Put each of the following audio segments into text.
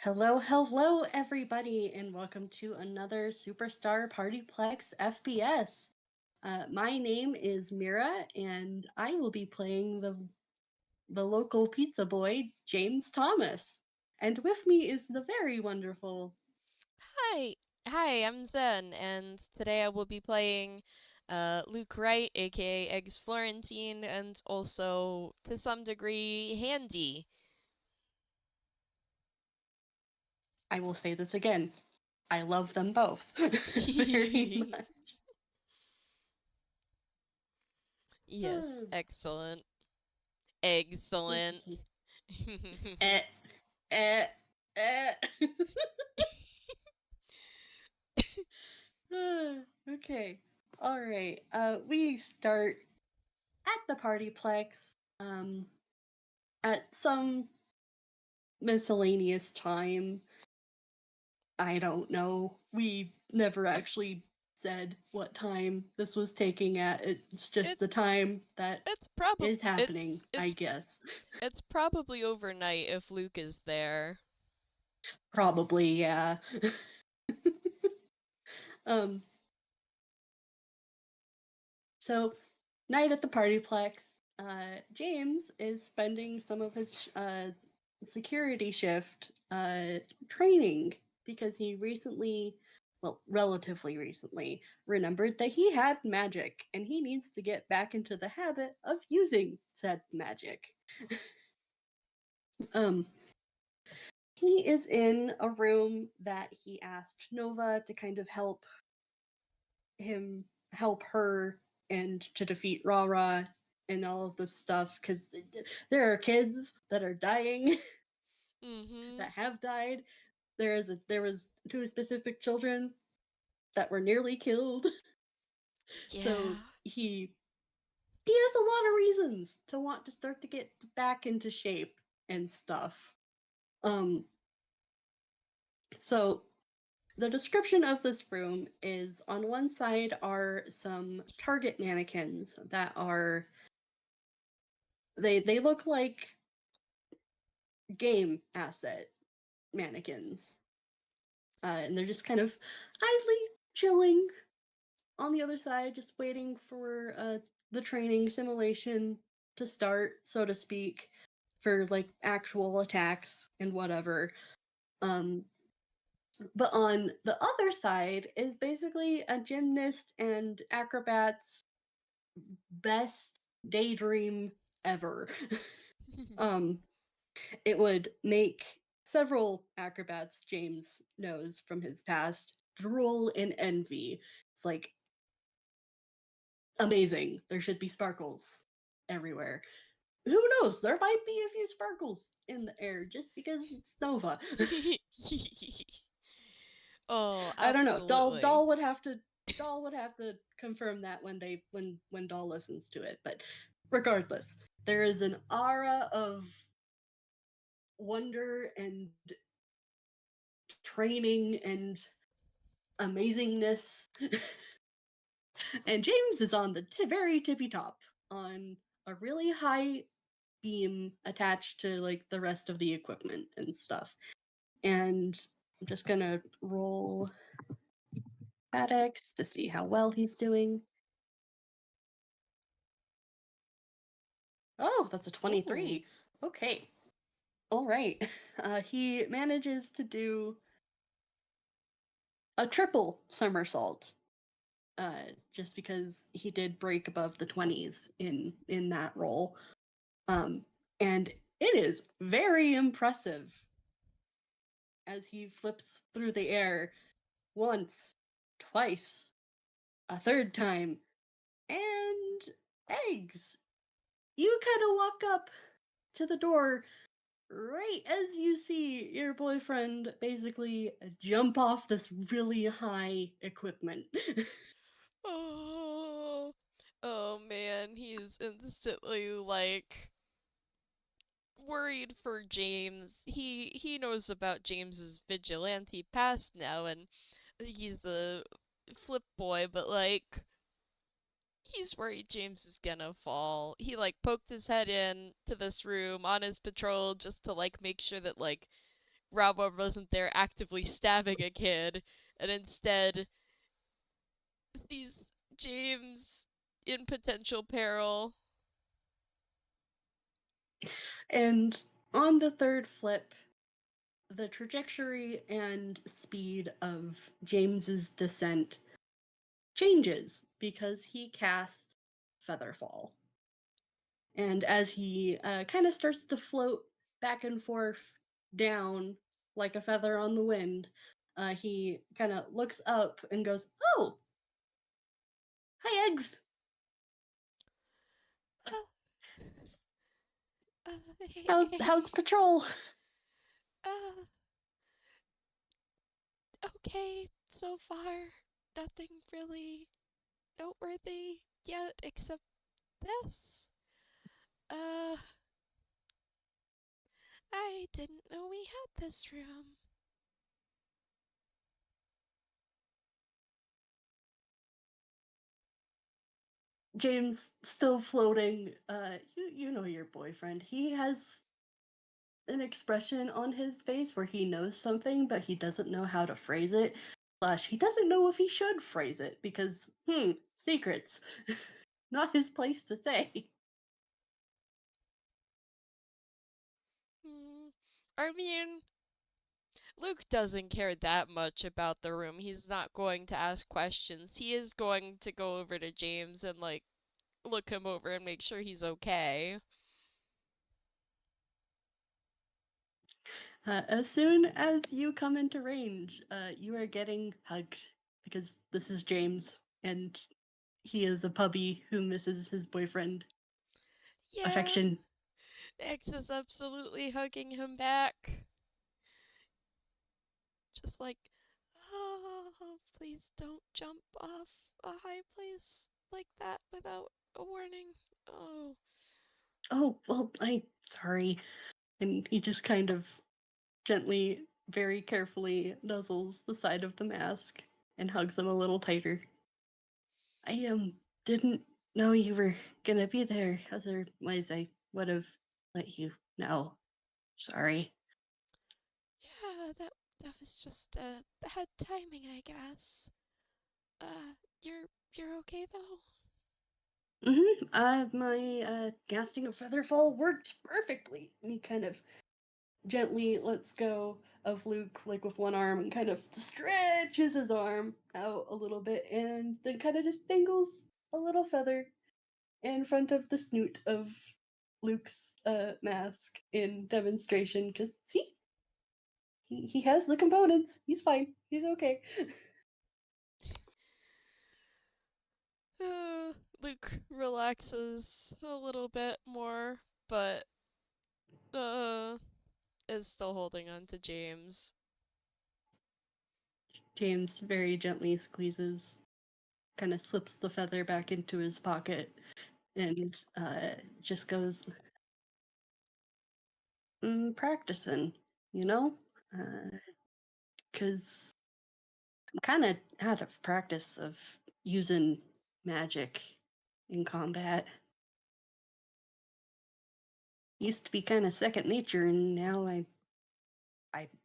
Hello, hello, everybody, and welcome to another Superstar PartyPlex FPS. My name is Mira, and I will be playing the local pizza boy, James Thomas. And with me is the very wonderful. Hi, I'm Zen, and today I will be playing Luke Wright, aka Eggs Florentine, and also, to some degree, Handy. I will say this again. I love them both very much. Yes, excellent. Excellent. eh, eh, eh. Okay. All right. We start at the Partyplex. At some miscellaneous time. I don't know. We never actually said what time this was taking at. It's just it the time that it's probably is happening, I guess. it's probably overnight if Luke is there. Probably, yeah. um so night at the Partyplex, James is spending some of his security shift training because he recently, well, relatively recently, remembered that he had magic and he needs to get back into the habit of using said magic. um, he is in a room that he asked Nova to kind of help her and to defeat Rara and all of this stuff because there are kids that are dying Mm-hmm. that have died. There was two specific children that were nearly killed. So Yeah. he has a lot of reasons to want to start to get back into shape and stuff. Um so the description of this room is on one side are some target mannequins that are they look like game asset mannequins. And they're just kind of idly chilling on the other side, just waiting for the training simulation to start, so to speak, for like actual attacks and whatever. Um, but on the other side is basically a gymnast and acrobat's best daydream ever. um, it would make several acrobats James knows from his past drool in envy. It's like amazing. There should be sparkles everywhere. Who knows? There might be a few sparkles in the air just because it's Nova. Oh, I don't know. Doll absolutely. Doll would have to Doll would have to confirm that when Doll listens to it. But regardless, there is an aura of wonder and training and amazingness. And James is on the very tippy top on a really high beam attached to like the rest of the equipment and stuff. And I'm just gonna roll ADX to see how well he's doing. Oh, that's a Ooh. 23. Okay. All right. He manages to do a triple somersault. Just because he did break above the 20s in that roll. Um, and it is very impressive as he flips through the air once, twice, a third time, and eggs. You kind of walk up to the door right as you see your boyfriend basically jump off this really high equipment. Oh, oh man, he's instantly like worried for James. He knows about James's vigilante past now, and he's a flip boy, but like he's worried James is gonna fall. He like poked his head in to this room on his patrol just to like make sure that like Rob wasn't there actively stabbing a kid, and instead sees James in potential peril. And on the third flip, the trajectory and speed of James's descent changes because he casts Featherfall. And as he kind of starts to float back and forth down like a feather on the wind, he kind of looks up and goes, "Oh, hi, Eggs. Uh, How's hey, patrol?" uh, okay, so far, nothing really noteworthy yet except this. Uh, I didn't know we had this room. James still floating. You know your boyfriend. He has an expression on his face where he knows something, but he doesn't know how to phrase it. Slash, he doesn't know if he should phrase it because, secrets. Not his place to say. Hmm. I mean, Luke doesn't care that much about the room. He's not going to ask questions. He is going to go over to James and, like, look him over and make sure he's okay. As soon as you come into range, you are getting hugged because this is James and he is a puppy who misses his boyfriend. Yeah, Affection. X is absolutely hugging him back. Just like, oh, please don't jump off a high place like that without a warning. Oh, Oh, well, I'm sorry. And he just kind of gently, very carefully nuzzles the side of the mask and hugs him a little tighter. I didn't know you were gonna be there, otherwise I would have let you know. Sorry. yeah, that was just bad timing, I guess. You're okay though. My casting of Featherfall worked perfectly. And he kind of gently lets go of Luke, like with one arm, and kind of stretches his arm out a little bit, and then kind of just dangles a little feather in front of the snoot of Luke's mask in demonstration. Because, see, he has the components. He's fine. He's okay. Luke relaxes a little bit more, but uh, is still holding on to James. James very gently squeezes, kind of slips the feather back into his pocket, and just goes, practicing, you know? Because I'm kind of out of practice of using magic in combat. Used to be kind of second nature, and now I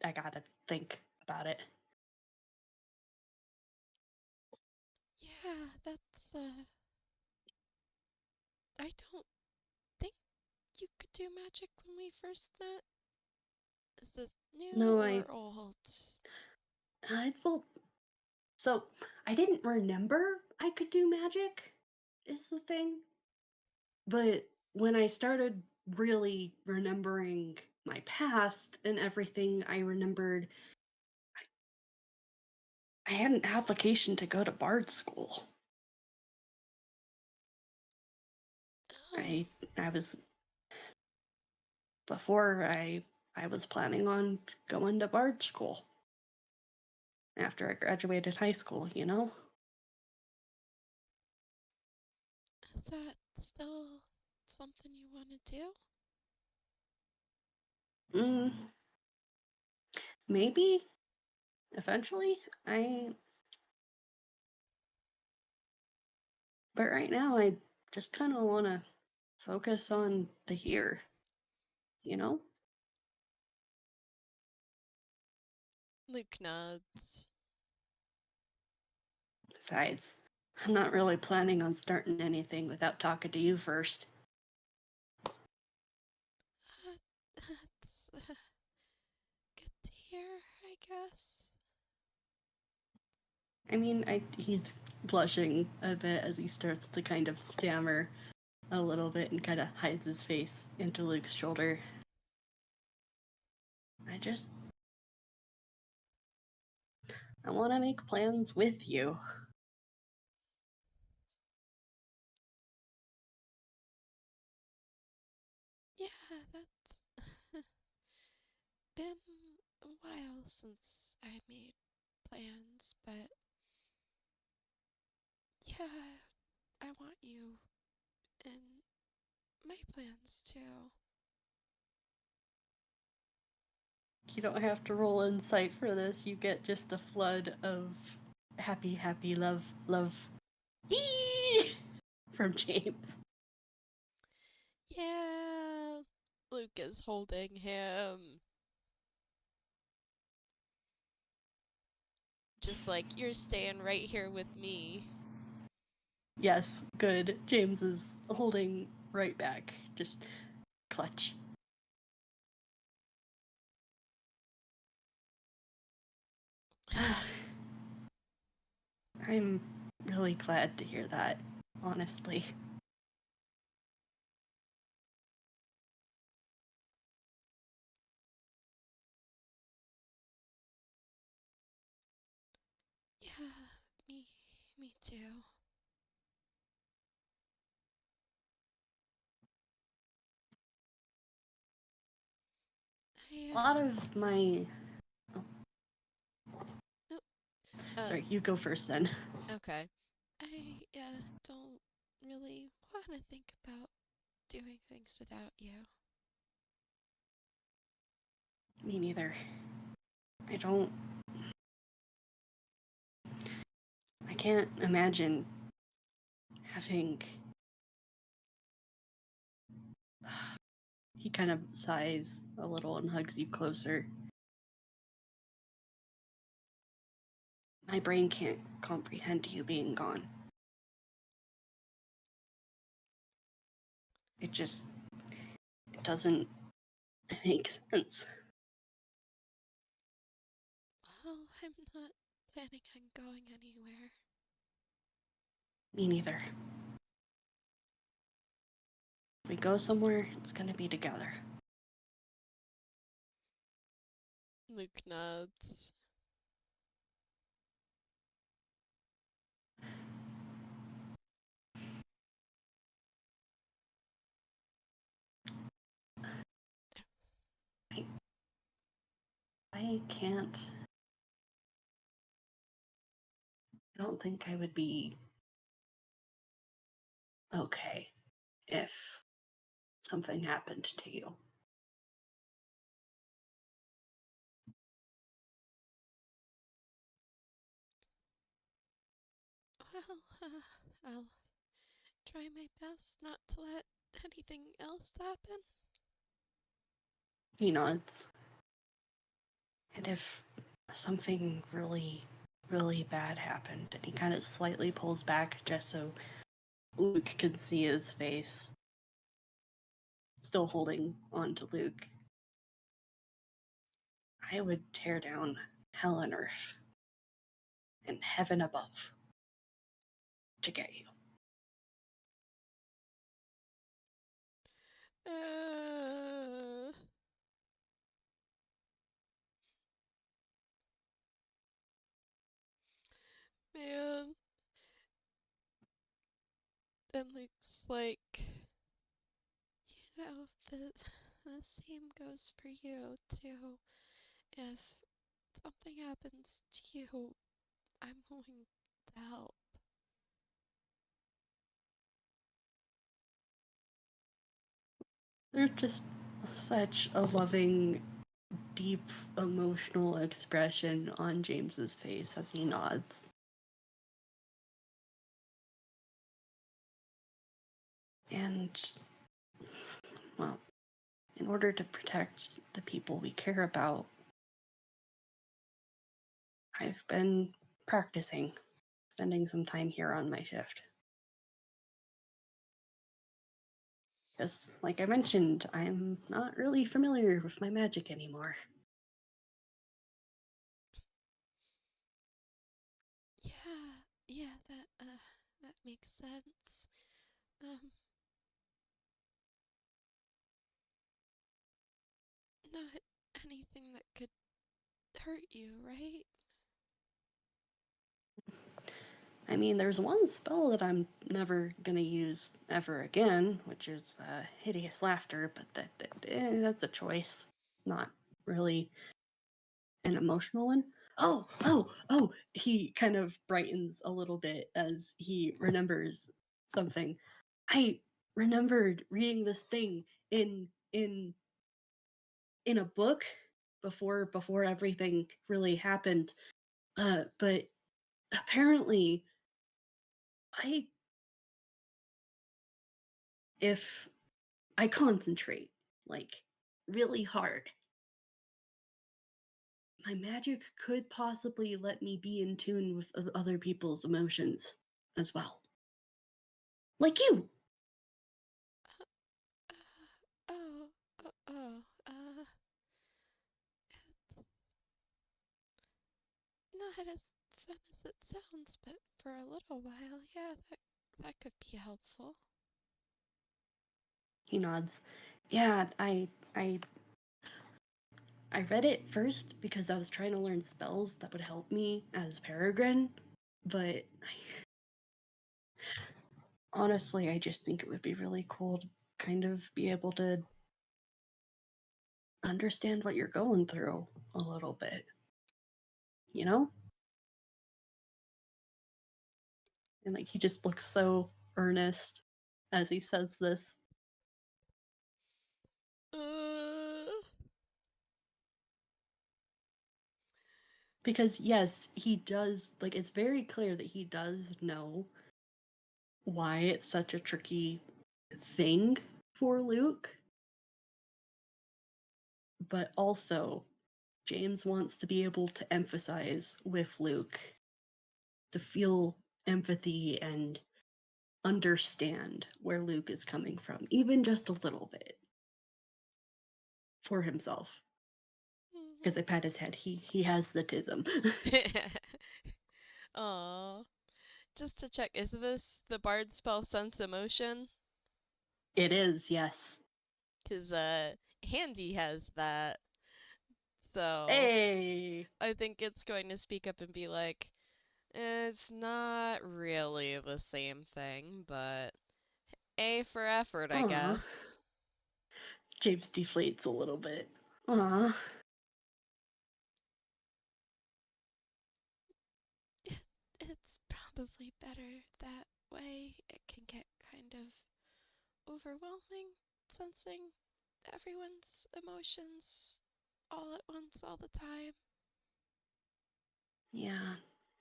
gotta think about it. Yeah, that's I don't think you could do magic when we first met. Is this new No, or old? well, so I didn't remember I could do magic, is the thing. But when I started really remembering my past and everything, I remembered I had an application to go to bard school. Oh, I I was before I was planning on going to bard school after I graduated high school, you know? is that still something you want to do? Mm, maybe eventually. I but right now I just kind of want to focus on the here, you know? Luke nods. Besides, I'm not really planning on starting anything without talking to you first. That's good to hear, I guess. I mean, he's blushing a bit as he starts to kind of stammer a little bit and kind of hides his face into Luke's shoulder. I want to make plans with you. Yeah, that's been a while since I made plans, but yeah, I want you in my plans too. You don't have to roll insight for this. You get just a flood of happy, happy love, love from James. Yeah, Luke is holding him. Just like, you're staying right here with me. Yes, good. James is holding right back. Just clutch. I'm really glad to hear that, honestly. Yeah, me too. A lot of my. Oh, No, sorry, you go first then. okay. I don't really want to think about doing things without you. Me neither. I don't. I can't imagine having. He kind of sighs a little and hugs you closer. My brain can't comprehend you being gone. It just it doesn't make sense. Well, I'm not planning on going anywhere. Me neither. If we go somewhere, it's gonna be together. Luke nods. I can't. I don't think I would be okay if something happened to you. Well, I'll try my best not to let anything else happen. He nods. And if something really, really bad happened, and he kind of slightly pulls back just so Luke can see his face, still holding on to Luke, I would tear down hell and earth and heaven above to get you. Uh, man. Then Luke's like, the same goes for you too. If something happens to you, I'm going to help. There's just such a loving, deep, emotional expression on James's face as he nods. And, well, in order to protect the people we care about, I've been practicing, spending some time here on my shift. Because, like I mentioned, I'm not really familiar with my magic anymore. Yeah, that makes sense. Um, Not anything that could hurt you, right? I mean, there's one spell that I'm never gonna use ever again, which is hideous laughter, but that's a choice, not really an emotional one. Oh! He kind of brightens a little bit as he remembers something. I remembered reading this thing in in a book before everything really happened. But apparently, I if I concentrate like really hard, my magic could possibly let me be in tune with other people's emotions as well, like you. Uh, oh, oh, oh, not as fun as it sounds, but for a little while, yeah, that could be helpful. He nods. Yeah, I read it first because I was trying to learn spells that would help me as Peregrine, but honestly, I just think it would be really cool to kind of be able to understand what you're going through a little bit, you know? And like he just looks so earnest as he says this. Uh, Because yes, he does, like it's very clear that he does know why it's such a tricky thing for Luke, but also James wants to be able to emphasize with Luke, to feel empathy and understand where Luke is coming from, even just a little bit for himself. Because I pat his head, he has the tism. Aw. Just to check, is this the bard spell Sense Emotion? It is, yes. Because, Handy has that. So, Hey. I think it's going to speak up and be like, it's not really the same thing, but A for effort, I Aw. guess. James deflates a little bit. Aw. It's probably better that way. It can get kind of overwhelming, sensing everyone's emotions all at once, all the time. Yeah,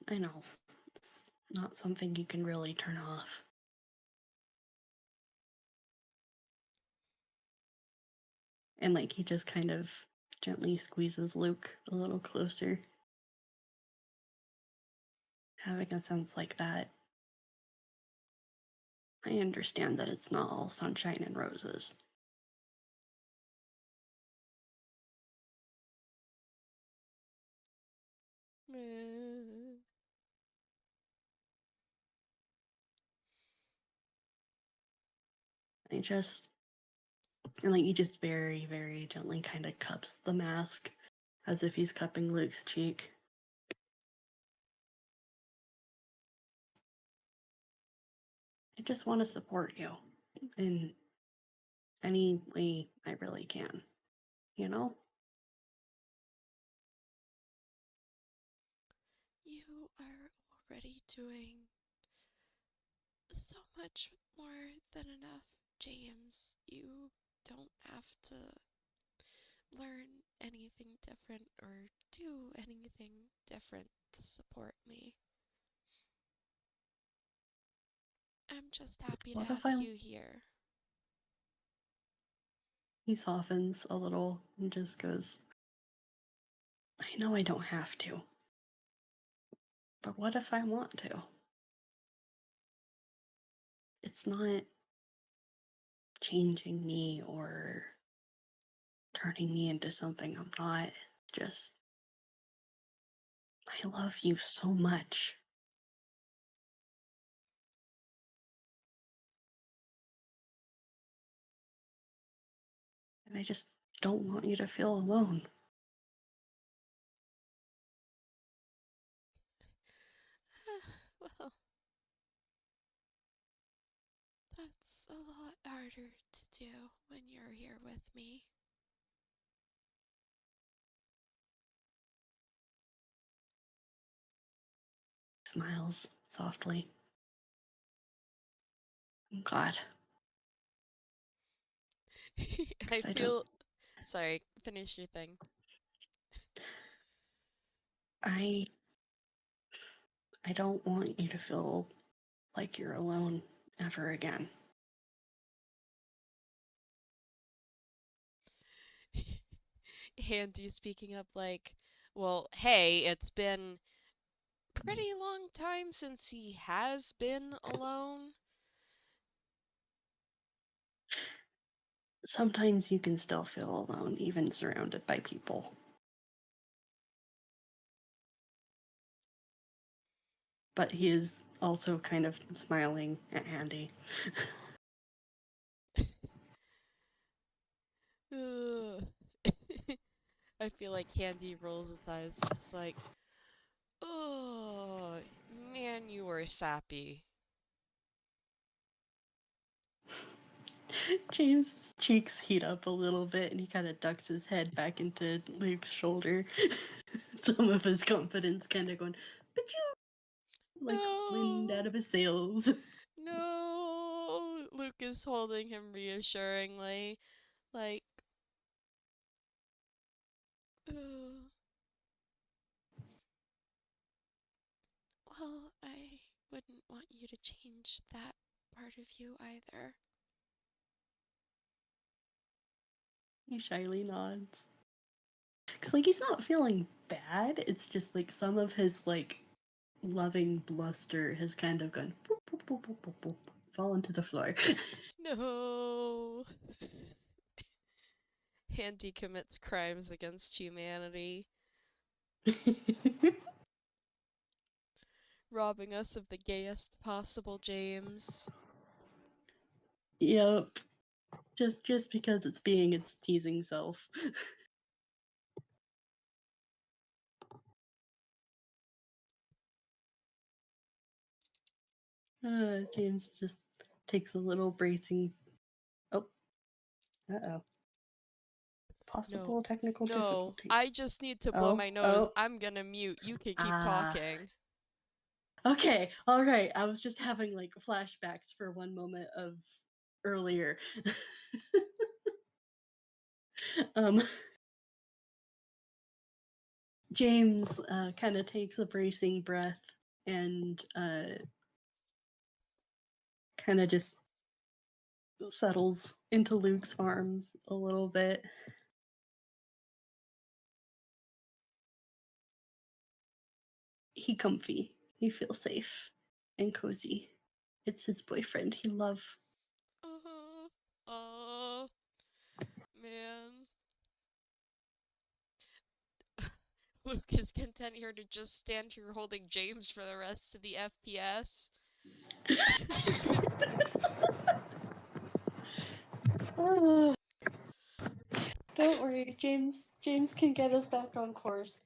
I know. It's not something you can really turn off. And like he just kind of gently squeezes Luke a little closer. Having a sense like that, I understand that it's not all sunshine and roses. I just, and like he just very, very gently kind of cups the mask as if he's cupping Luke's cheek. I just want to support you in any way I really can, you know? You are already doing so much more than enough, James. You don't have to learn anything different or do anything different to support me. I'm just happy to What have if I. you here. He softens a little and just goes, I know I don't have to. But what if I want to? It's not changing me or turning me into something I'm not. It's just, I love you so much. And I just don't want you to feel alone. Well, that's a lot harder to do when you're here with me. Smiles softly. I'm glad. I Because I don't, feel. Sorry, finish your thing. I, I don't want you to feel like you're alone ever again. Handy speaking up like, well, hey, it's been pretty long time since he has been alone. Sometimes you can still feel alone, even surrounded by people. But he is also kind of smiling at Andy. I feel like Handy rolls its eyes and is like, oh, man, you were sappy. James's cheeks heat up a little bit and he kind of ducks his head back into Luke's shoulder. Some of his confidence kind of going, but you like wind out No, of his sails. no. Luke is holding him reassuringly, like, uh, well, I wouldn't want you to change that part of you either. He shyly nods. Because, like, he's not feeling bad. It's just, like, some of his, like, loving bluster has kind of gone boop, boop, boop, boop, boop, boop, fallen to the floor. No. Handy commits crimes against humanity, robbing us of the gayest possible James. Yep. Just because it's being its teasing self. James just takes a little bracing. Oh, uh-oh. No, Possible technical no, difficulties. I just need to blow Oh, my nose. oh, I'm gonna mute. You can keep ah. talking. Okay, all right. I was just having like flashbacks for one moment of earlier. um, James kind of takes a bracing breath and kind of just settles into Luke's arms a little bit. He comfy. He feels safe and cozy. It's his boyfriend he love. Uh-huh. Oh, man. Luke is content here to just stand here holding James for the rest of the FPS. Ah, don't worry, James can get us back on course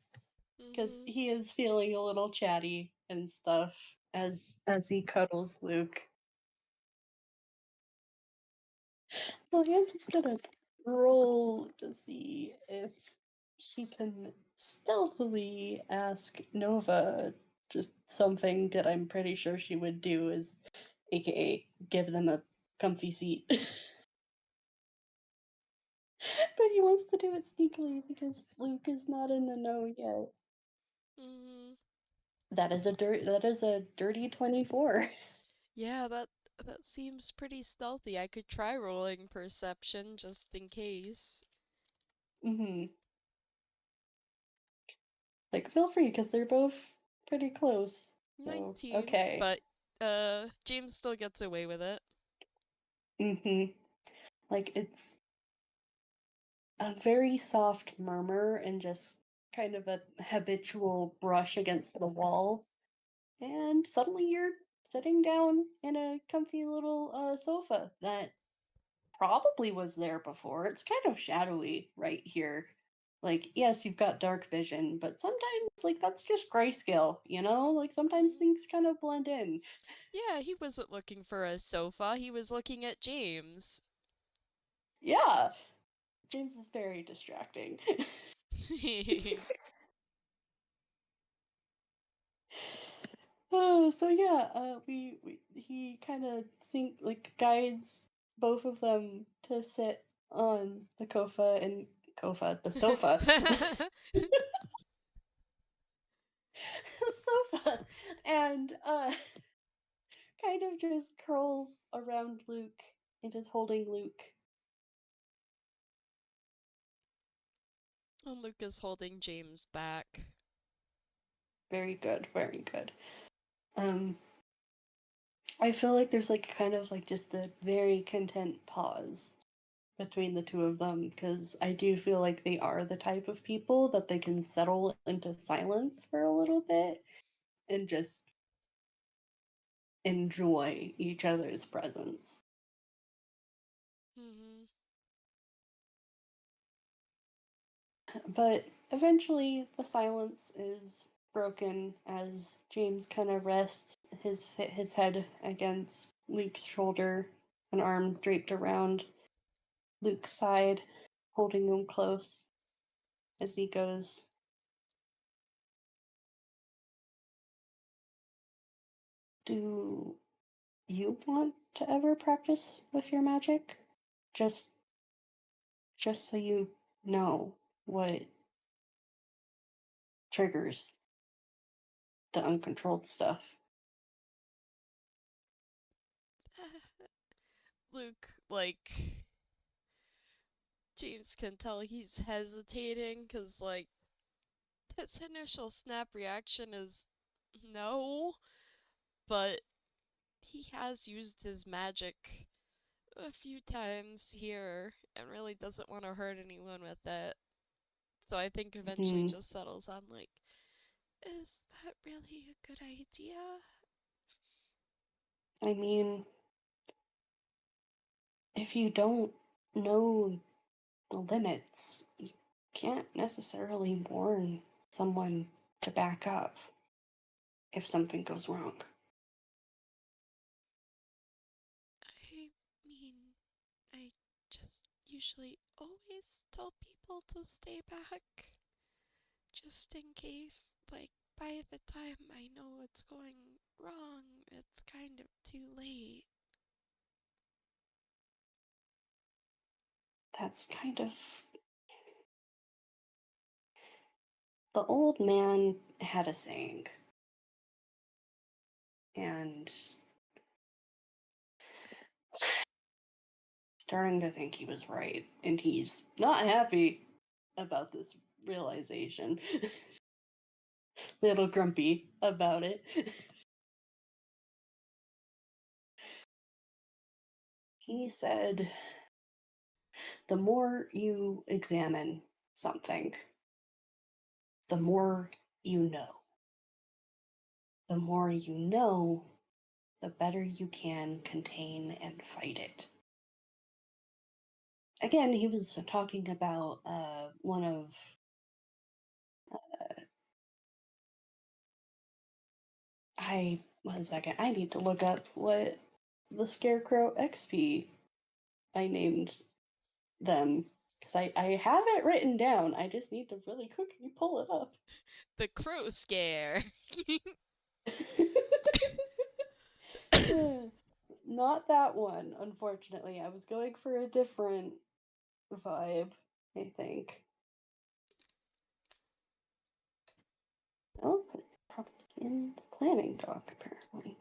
because Mm-hmm. he is feeling a little chatty and stuff as he cuddles Luke. So I'm just gonna roll to see if he can stealthily ask Nova just something that I'm pretty sure she would do, is aka give them a comfy seat. But he wants to do it sneakily because Luke is not in the know yet. Mm-hmm. That is a dirty 24. Yeah, that seems pretty stealthy. I could try rolling perception just in case. Like feel free because they're both pretty close. So, 19, okay. but James still gets away with it. Mm-hmm. Like, it's a very soft murmur and just kind of a habitual brush against the wall. And suddenly you're sitting down in a comfy little sofa that probably was there before. It's kind of shadowy right here. Like, yes, you've got dark vision, but sometimes, like, that's just grayscale, you know? Like, sometimes Mm. things kind of blend in. Yeah, he wasn't looking for a sofa, he was looking at James. Yeah, James is very distracting. Oh, so yeah, we he kind of guides both of them to sit on the the sofa, the sofa, and kind of just curls around Luke and is holding Luke. And Luke is holding James back. Very good, very good. Um, I feel like there's like kind of like just a very content pause between the two of them because I do feel like they are the type of people that they can settle into silence for a little bit and just enjoy each other's presence. Hmm. But eventually, the silence is broken as James kind of rests his head against Luke's shoulder, an arm draped around Luke's side, holding him close as he goes, "Do you want to ever practice with your magic? Just just so you know what triggers the uncontrolled stuff." Luke, like, James can tell he's hesitating because, like, his initial snap reaction is no, but he has used his magic a few times here and really doesn't want to hurt anyone with it. So I think eventually Hmm. just settles on, like, is that really a good idea? I mean, if you don't know the limits, you can't necessarily warn someone to back up if something goes wrong. I mean, I just usually always tell people to stay back just in case, like, by the time I know what's going wrong, it's kind of too late. That's kind of. The old man had a saying, and starting to think he was right, and he's not happy about this realization. Little grumpy about it. He said, "The more you examine something, the more you know. The more you know, the better you can contain and fight it." Again, he was talking about one of. I 1 second. I need to look up what the Scarecrow XP I named them because I have it written down. I just need to really quickly pull it up. The crow scare. Not that one, unfortunately. I was going for a different vibe, I think. Oh, but it's probably in the planning doc, apparently.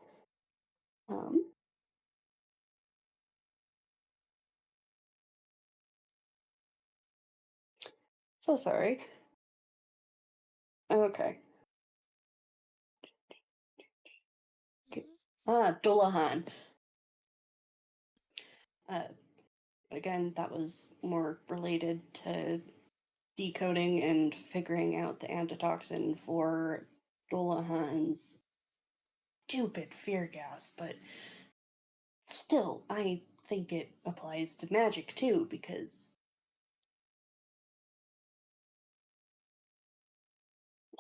Um, so sorry. Okay. Dullahan. Uh, Again, that was more related to decoding and figuring out the antitoxin for Dullahan's stupid fear gas, but still, I think it applies to magic too, because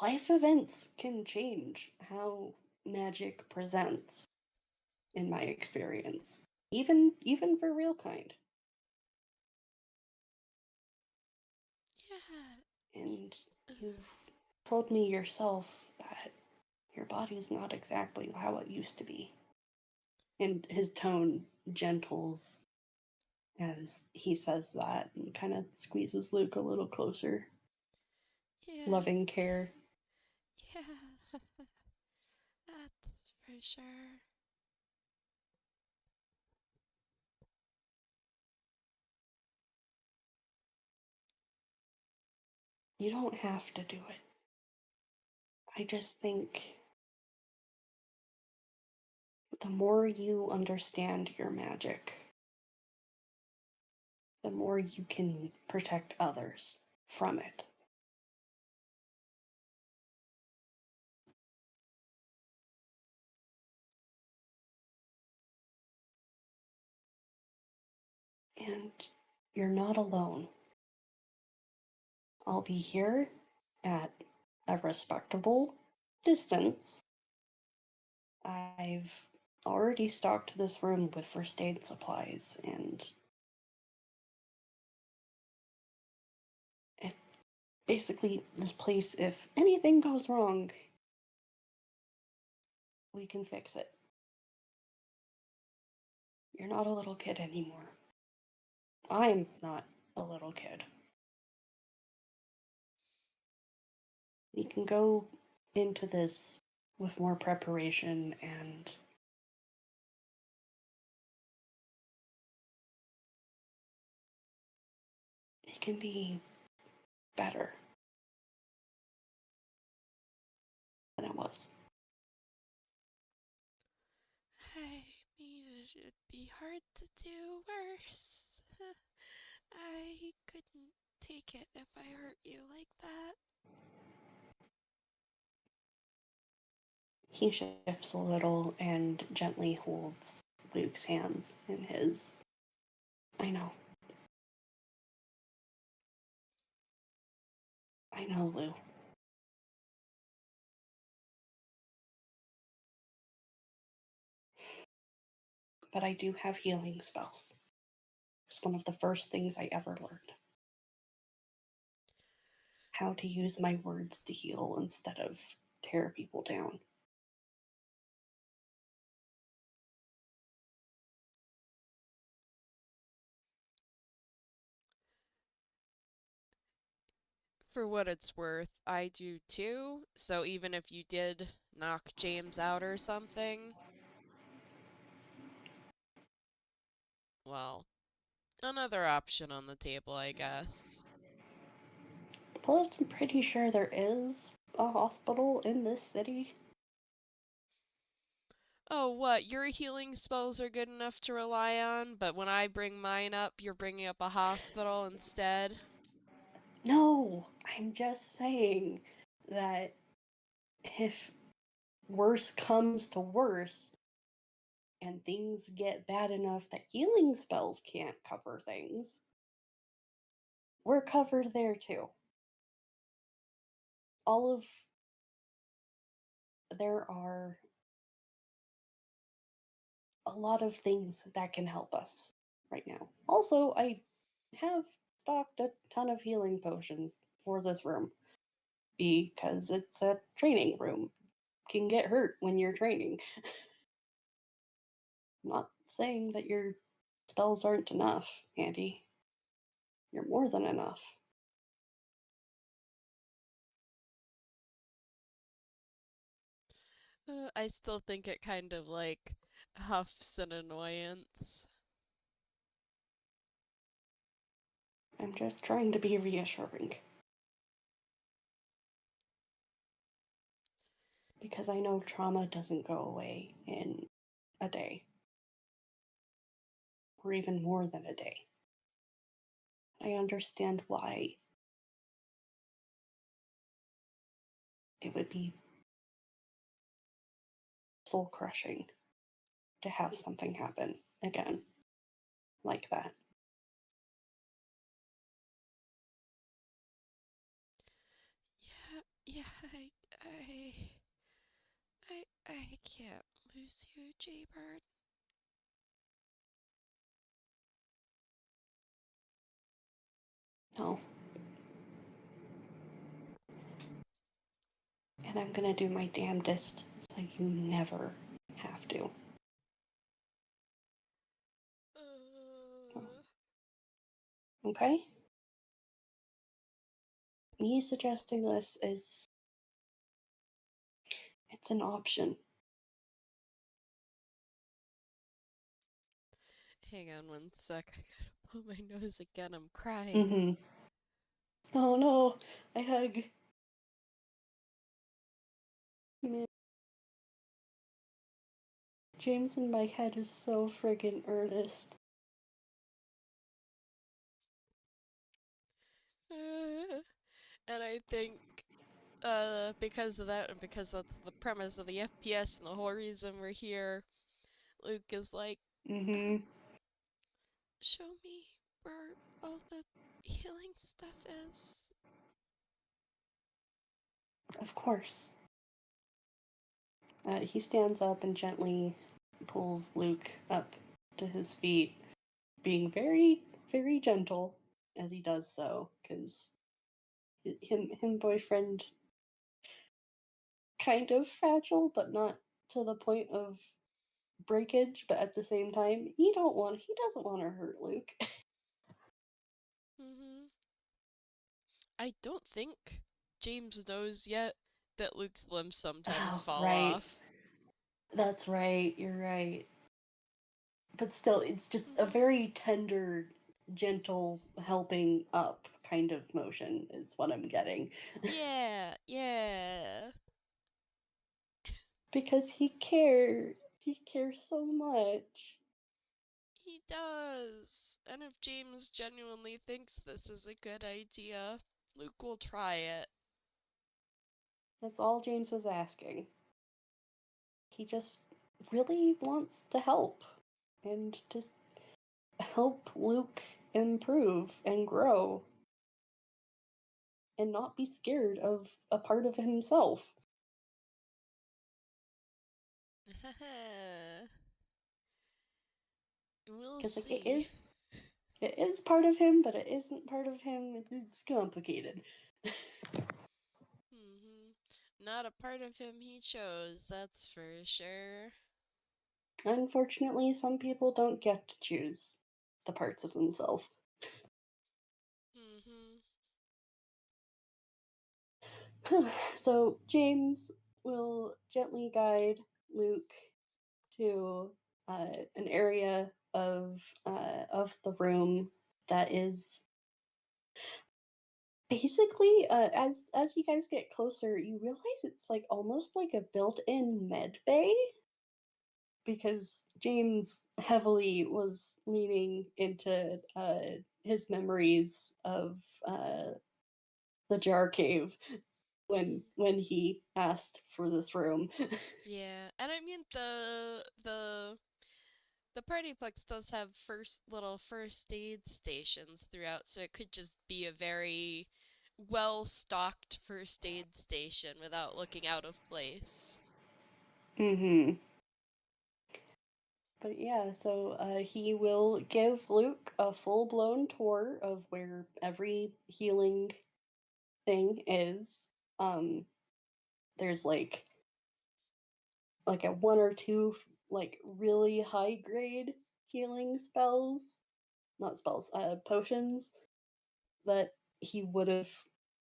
life events can change how magic presents, in my experience. Even for real kind. Yeah. And you've told me yourself that your body's not exactly how it used to be. And his tone gentles as he says that and kind of squeezes Luke a little closer. Yeah. Loving care. Yeah. That's for sure. You don't have to do it. I just think the more you understand your magic, the more you can protect others from it. And you're not alone. I'll be here at a respectable distance. I've already stocked this room with first aid supplies, and it, basically, this place, if anything goes wrong, we can fix it. You're not a little kid anymore. I'm not a little kid. We can go into this with more preparation, and it can be better than it was. I mean, it'd be hard to do worse. I couldn't take it if I hurt you like that. He shifts a little and gently holds Luke's hands in his. I know. I know, Lou. But I do have healing spells. It's one of the first things I ever learned. How to use my words to heal instead of tear people down. For what it's worth, I do too. So even if you did knock James out or something, well, another option on the table, I guess. Plus, I'm pretty sure there is a hospital in this city. Oh, what? Your healing spells are good enough to rely on, but when I bring mine up, you're bringing up a hospital instead? No, I'm just saying that if worse comes to worse and things get bad enough that healing spells can't cover things, we're covered there too. All of there are a lot of things that can help us right now. Also, I have stocked a ton of healing potions for this room because it's a training room. Can get hurt when you're training. I'm not saying that your spells aren't enough, Andy. You're more than enough. I still think it kind of like huffs an annoyance. I'm just trying to be reassuring. Because I know trauma doesn't go away in a day, or even more than a day. I understand why it would be soul crushing to have something happen again like that. Yeah, I can't lose you, Jaybird. No. And I'm gonna do my damnedest so you never have to. Okay? Me suggesting this is it's an option. Hang on one sec. I gotta blow my nose again. I'm crying. Mm-hmm. Oh no, I hug. Man. James in my head is so friggin' earnest. And I think because of that and because that's the premise of the FPS and the whole reason we're here, Luke is like, Mm-hmm. show me where all the healing stuff is. Of course. He stands up and gently pulls Luke up to his feet, being very, very gentle as he does so, because him boyfriend kind of fragile, but not to the point of breakage. But at the same time, he doesn't want to hurt Luke. Mm-hmm. I don't think James knows yet that Luke's limbs sometimes Oh, fall right. off. That's right. You're right. But still, it's just a Mm-hmm. very tender, gentle helping up kind of motion is what I'm getting. Yeah. Because he cared. He cares so much. He does. And if James genuinely thinks this is a good idea, Luke will try it. That's all James was asking. He just really wants to help and just help Luke improve and grow and not be scared of a part of himself. We'll Because like see. it is part of him, but it isn't part of him. It's complicated. Not a part of him he chose, that's for sure. Unfortunately, some people don't get to choose the parts of themselves. Mm-hmm. So James will gently guide Luke to an area of the room that is basically as you guys get closer, you realize it's like almost like a built-in med bay because James heavily was leaning into his memories of the jar cave when he asked for this room. Yeah, and I mean the PartyPlex does have first aid stations throughout, so it could just be a very well stocked first aid station without looking out of place. Mm-hmm. But yeah, so he will give Luke a full blown tour of where every healing thing is. Um, there's like a one or two like really high grade healing spells, not spells, potions that he would have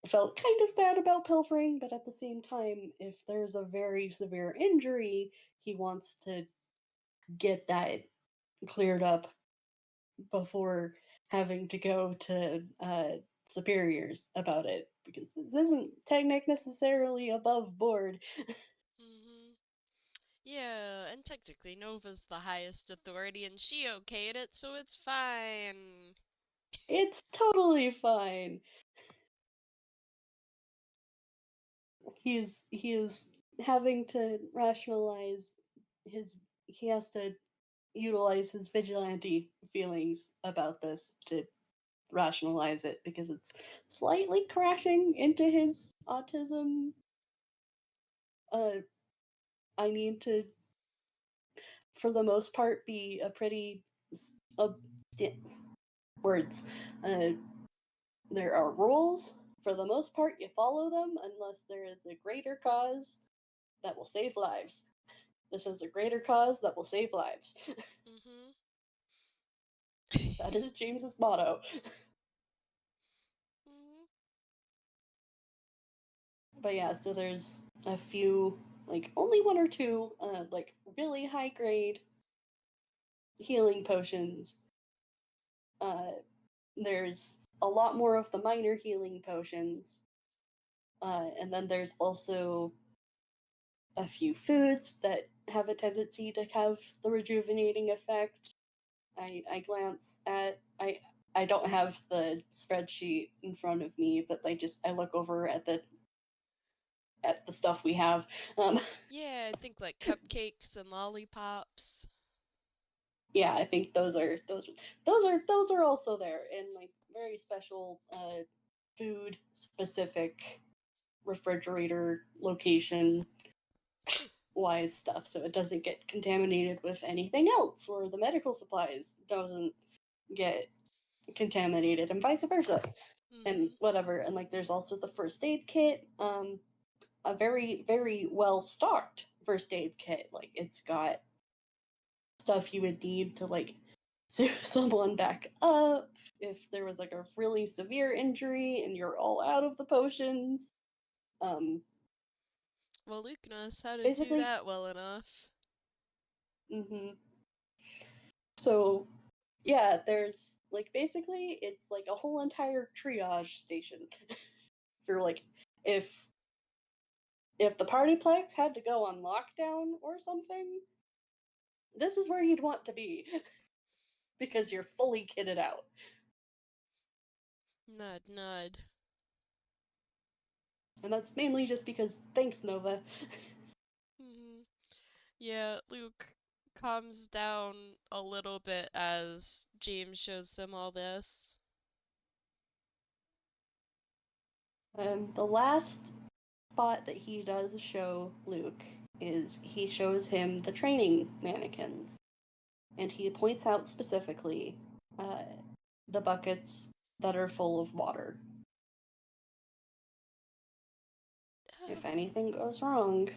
felt kind of bad about pilfering, but at the same time, if there's a very severe injury, he wants to get that cleared up before having to go to superiors about it because this isn't technic necessarily above board. Mm-hmm. Yeah, and technically Nova's the highest authority and she okayed it, so it's fine. It's totally fine. He is having to rationalize his he has to utilize his vigilante feelings about this to rationalize it because it's slightly crashing into his autism. Uh, I need to, for the most part, be a pretty uh, words. Uh, there are rules. For the most part, you follow them unless there is a greater cause that will save lives. This is a greater cause that will save lives. Mm-hmm. That is James's motto. Mm-hmm. But yeah, so there's a few, like only one or two, like really high grade healing potions. Uh, there's a lot more of the minor healing potions. And then there's also a few foods that have a tendency to have the rejuvenating effect. I glance at I don't have the spreadsheet in front of me, but I look over at the stuff we have. Um, Yeah, I think like cupcakes and lollipops. yeah, I think those are also there in like very special food specific refrigerator location wise stuff so it doesn't get contaminated with anything else or the medical supplies doesn't get contaminated and vice versa and Mm-hmm. whatever. And like there's also the first aid kit, a very very well stocked first aid kit. Like it's got stuff you would need to like sew someone back up if there was like a really severe injury and you're all out of the potions. um Well, Luke knows how to do Basically. that well enough. Hmm. So yeah, there's like basically it's like a whole entire triage station for like if if the partyplex had to go on lockdown or something, this is where you'd want to be because you're fully kitted out. Nod, nod. And that's mainly just because thanks, Nova. Mm-hmm. Yeah, Luke calms down a little bit as James shows him all this. The last spot that he does show Luke is he shows him the training mannequins, and he points out specifically uh, the buckets that are full of water. If Um, anything goes wrong,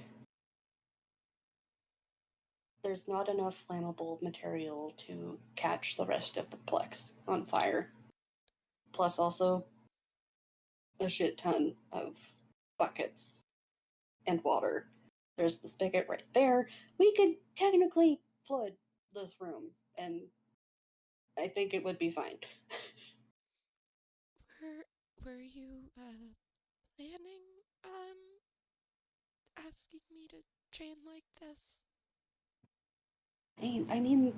there's not enough flammable material to catch the rest of the plex on fire. Plus, also a shit ton of buckets and water. There's the spigot right there. We could technically flood this room, and I think it would be fine. were were you planning on asking me to train like this? I mean,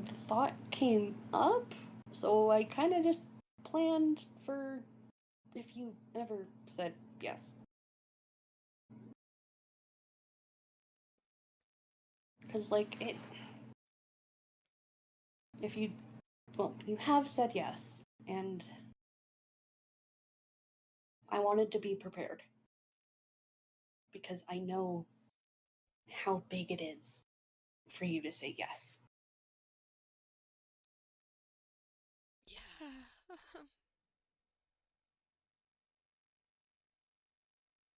the thought came up, so I kind of just planned for if you ever said yes. Because, like, if you, well, you have said yes, and I wanted to be prepared because I know how big it is for you to say yes. Yeah.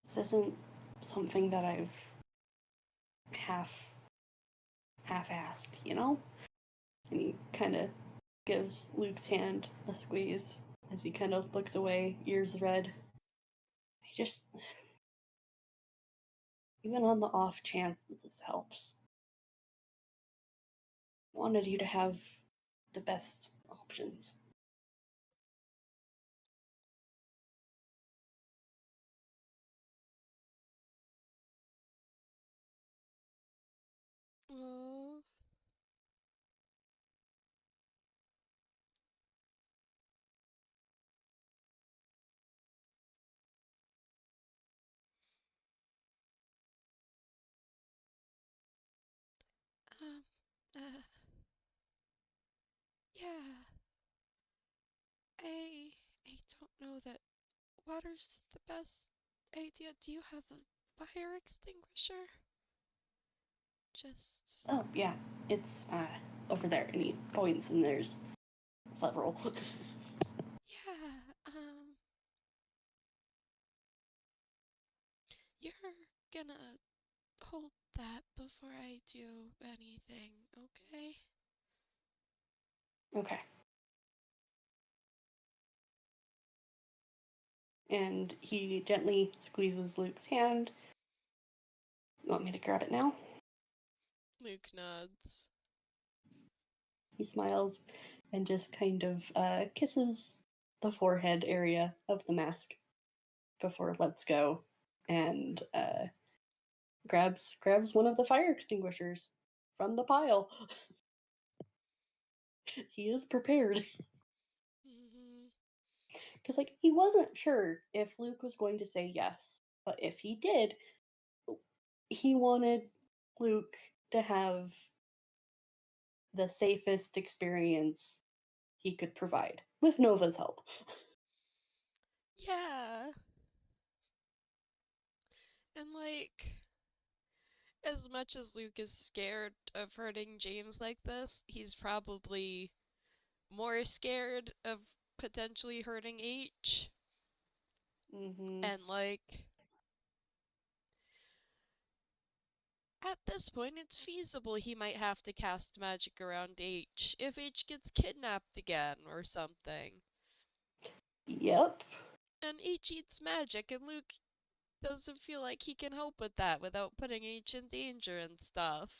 This isn't something that I've half half-assed, you know? And he kind of gives Luke's hand a squeeze as he kind of looks away, ears red. I just, even on the off chance that this helps, wanted you to have the best options. Oh. Um, uh, yeah, I, I don't know that water's the best idea. Do you have a fire extinguisher? Just, Oh, yeah, it's over there. And he points, and there's several. yeah, you're gonna hold that before I do anything, okay? Okay. And he gently squeezes Luke's hand. You want me to grab it now? Luke nods. He smiles and just kind of kisses the forehead area of the mask before let's go, and grabs one of the fire extinguishers from the pile. He is prepared Mm-hmm. because like he wasn't sure if Luke was going to say yes, but if he did, he wanted Luke to have the safest experience he could provide with Nova's help. Yeah, and like, as much as Luke is scared of hurting James like this, he's probably more scared of potentially hurting H. Mm-hmm. And like, at this point, it's feasible he might have to cast magic around H if H gets kidnapped again or something. Yep. And H eats magic, and Luke doesn't feel like he can help with that without putting H in danger and stuff.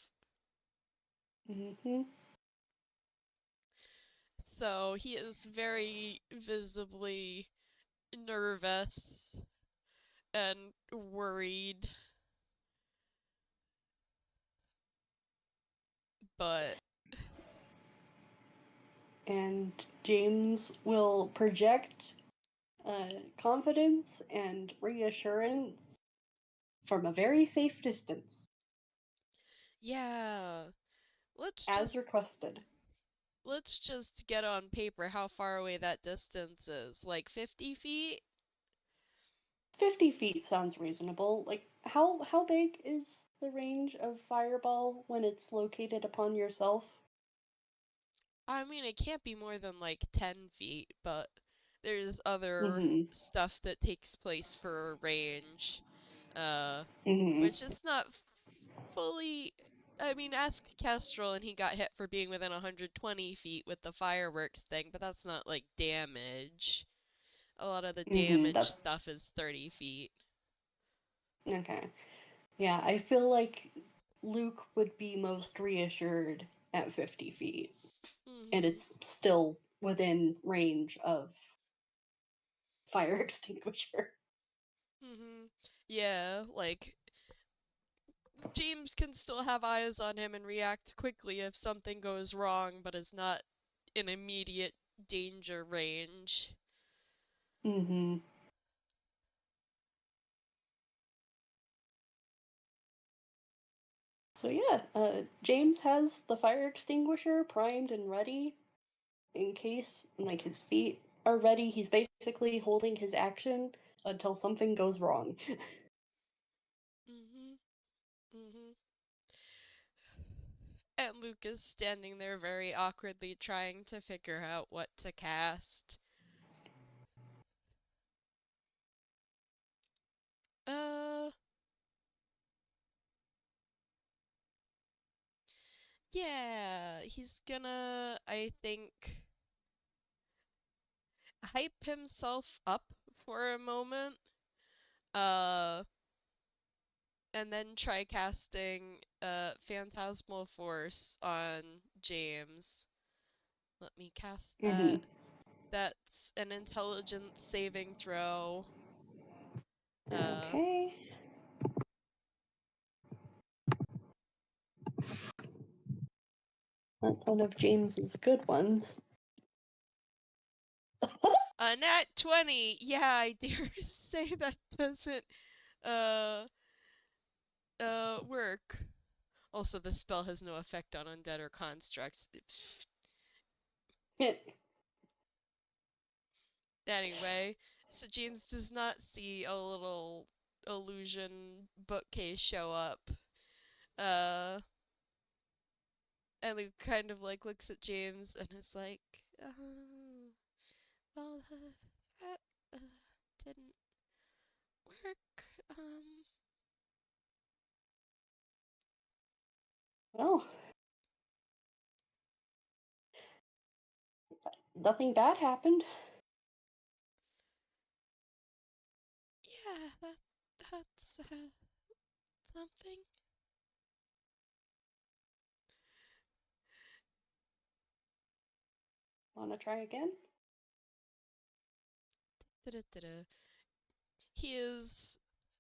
Mm-hmm. So he is very visibly nervous and worried, but And James will project confidence and reassurance from a very safe distance, yeah, let's as just requested. let's just get on paper how far away that distance is. Like 50 feet? 50 feet sounds reasonable. Like, how big is the range of Fireball when it's located upon yourself? I mean, it can't be more than like 10 feet, but there's other Mm-hmm. stuff that takes place for range. Uh, which Mm-hmm. it's not fully. I mean, ask Kestrel, and he got hit for being within 120 feet with the fireworks thing, but that's not like damage. A lot of the Mm-hmm. damage That's stuff is 30 feet. okay. Yeah, I feel like Luke would be most reassured at 50 feet, and Mm it's still within range of fire extinguisher. hmm. Mm hmm. Yeah, like, James can still have eyes on him and react quickly if something goes wrong, but is not in immediate danger range. Mm-hmm. So yeah, James has the fire extinguisher primed and ready in case like his feet are ready. He's basically holding his action until something goes wrong. Mm hmm. Mm hmm. And Luke is standing there very awkwardly trying to figure out what to cast. Uh, yeah, he's gonna, I think, hype himself up for a moment. Uh, and then try casting Phantasmal Force on James. Let me cast that. Mm-hmm. That's an intelligence saving throw. Uh, Okay. That's one of James's good ones. A nat 20. Yeah, I dare say that doesn't uh work. Also, the spell has no effect on undead or constructs. Anyway, so James does not see a little illusion bookcase show up. Uh, and Luke kind of like looks at James and is like, well, that didn't work. Well, nothing bad happened. Yeah, that's something. Wanna try again? Da-da-da-da. He is,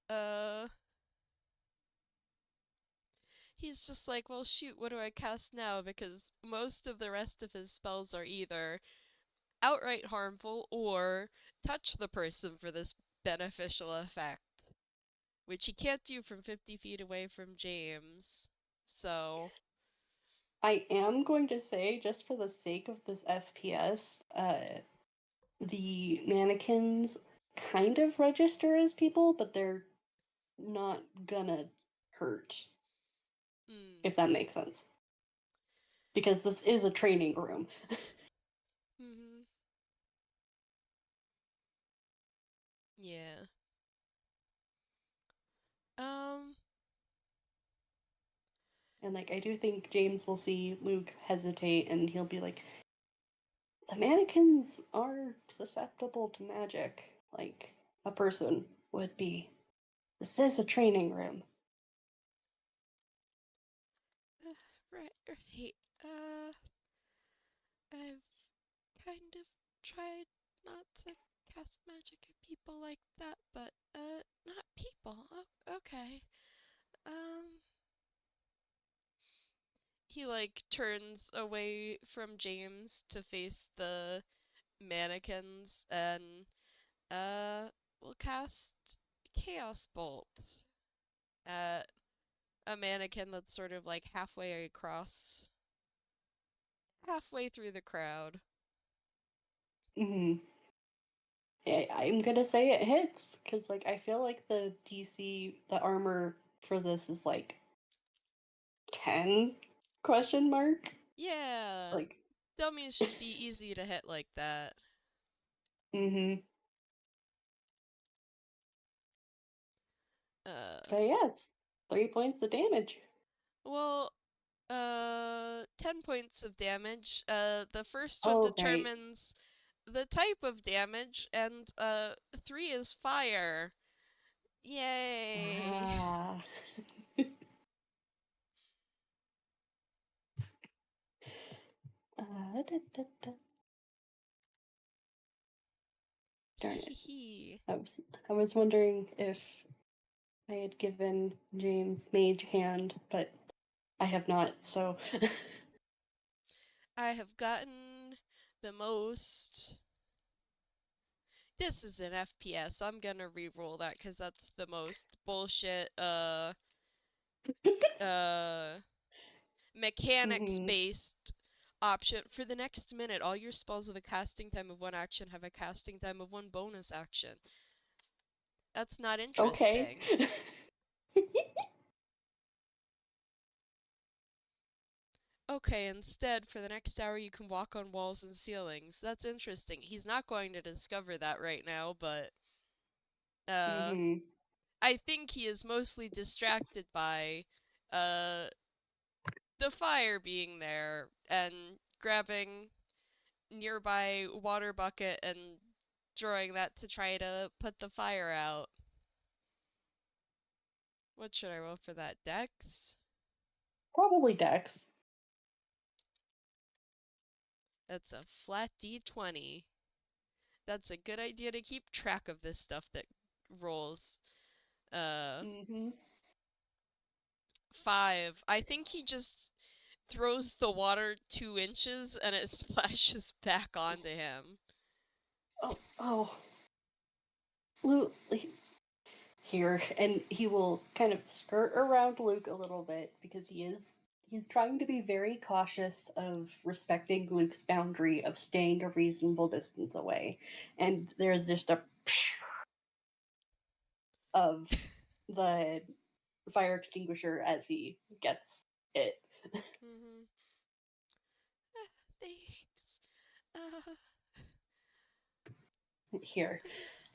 uh, he's just like, well, shoot, what do I cast now? Because most of the rest of his spells are either outright harmful or touch the person for this beneficial effect, which he can't do from 50 feet away from James. So, I am going to say, just for the sake of this FPS, the mannequins kind of register as people, but they're not gonna hurt, mm, if that makes sense. Because this is a training room. mm-hmm. Yeah. Um, And like I do think James will see Luke hesitate and he'll be like, the mannequins are susceptible to magic, like a person would be. This is a training room. right, right. I've kind of tried not to cast magic at people like that, but, not people. Oh, okay. Um, he, like, turns away from James to face the mannequins and, uh, will cast Chaos Bolt at a mannequin that's sort of like halfway across, halfway through the crowd. Mm-hmm. I'm gonna say it hits because like I feel like the DC the armor for this is like 10 question mark. Yeah, Like dummies should be easy to hit like that. mm-hmm. Uh, But yeah, it's 3 points of damage. well, 10 points of damage. The first one Oh right. determines the type of damage, and, 3 is fire. Yay! Ah. Da, da, da. Hee Darn hee it. hee. I was wondering if I had given James Mage Hand, but I have not, so I have gotten the most. This is an FPS. I'm gonna re-roll that because that's the most bullshit, uh, mechanics mhm. based option. For the next minute, all your spells with a casting time of 1 action have a casting time of 1 bonus action. That's not Okay. interesting. Okay, instead, for the next hour, you can walk on walls and ceilings. That's interesting. He's not going to discover that right now, but, uh, Mhm. I think he is mostly distracted by, uh, the fire being there and grabbing nearby water bucket and throwing that to try to put the fire out. What should I roll for that? Dex? Probably Dex. That's a flat d20. That's a good idea to keep track of this stuff that rolls. Uh, Mhm. 5. I think he just throws the water 2 inches and it splashes back onto him. Oh, Luke, here, and he will kind of skirt around Luke a little bit because he's trying to be very cautious of respecting Luke's boundary of staying a reasonable distance away. And there's just a of the fire extinguisher as he gets it. Mm-hmm. Thanks. Uh, Here.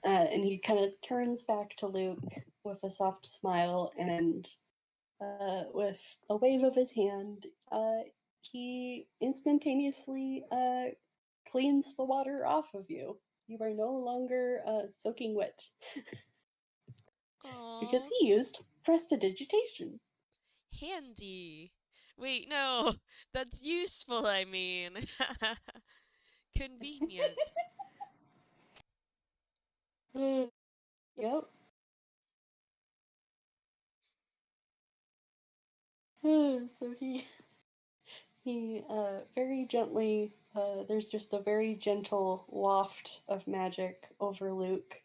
And he kind of turns back to Luke with a soft smile and with a wave of his hand, he instantaneously cleans the water off of you. You are no longer soaking wet because Aw. he used prestidigitation. Handy. Wait, no. That's useful, I mean. Convenient. Yep. So he very gently there's just a very gentle waft of magic over Luke.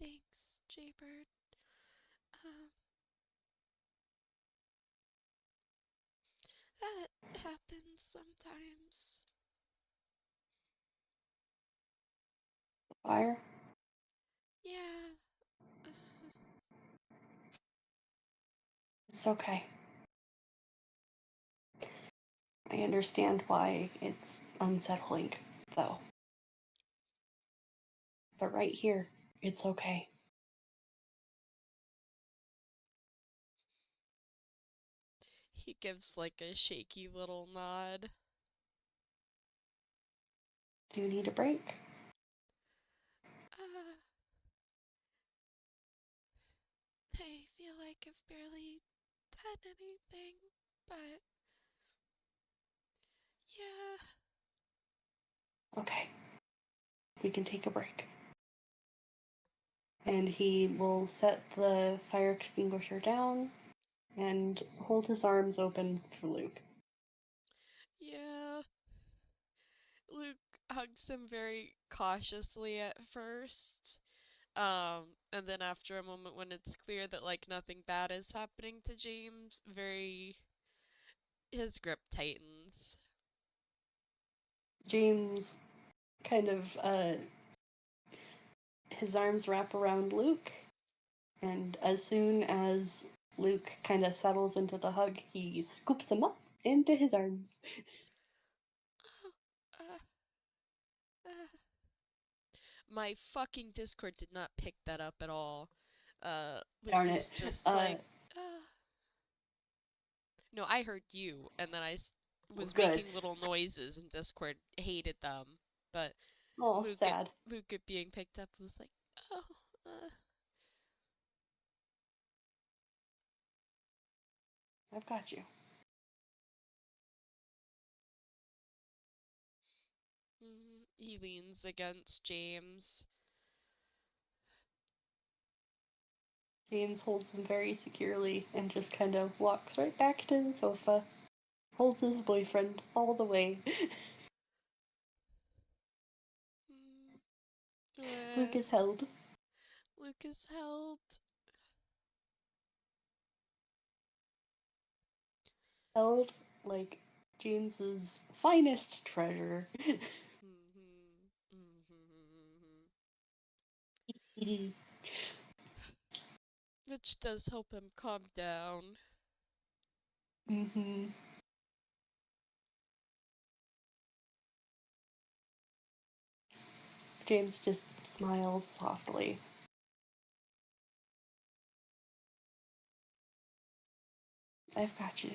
Thanks, Jaybird. Um, that happens sometimes. Fire. Yeah. It's okay. I understand why it's unsettling, though. But right here, it's okay. He gives like a shaky little nod. Do you need a break? Uh, I feel like I've barely done anything, but yeah. Okay, we can take a break. And he will set the fire extinguisher down and hold his arms open for Luke. Yeah. Luke hugs him very cautiously at first. And then after a moment when it's clear that like nothing bad is happening to James, his grip tightens. James kind of, his arms wrap around Luke, and as soon as Luke kind of settles into the hug, he scoops him up into his arms. uh, My fucking Discord did not pick that up at all. Luke Darn it. is just Uh, like, no, I heard you, and then well, was good. making little noises, and Discord hated them. But Oh, sad. Luke it being picked up was like, oh, I've got you. He leans against James. James holds him very securely and just kind of walks right back to the sofa, holds his boyfriend all the way. Luke is held. Luke is held. Held like James's finest treasure. Which does help him calm down. Mm-hmm. James just smiles softly. I've got you.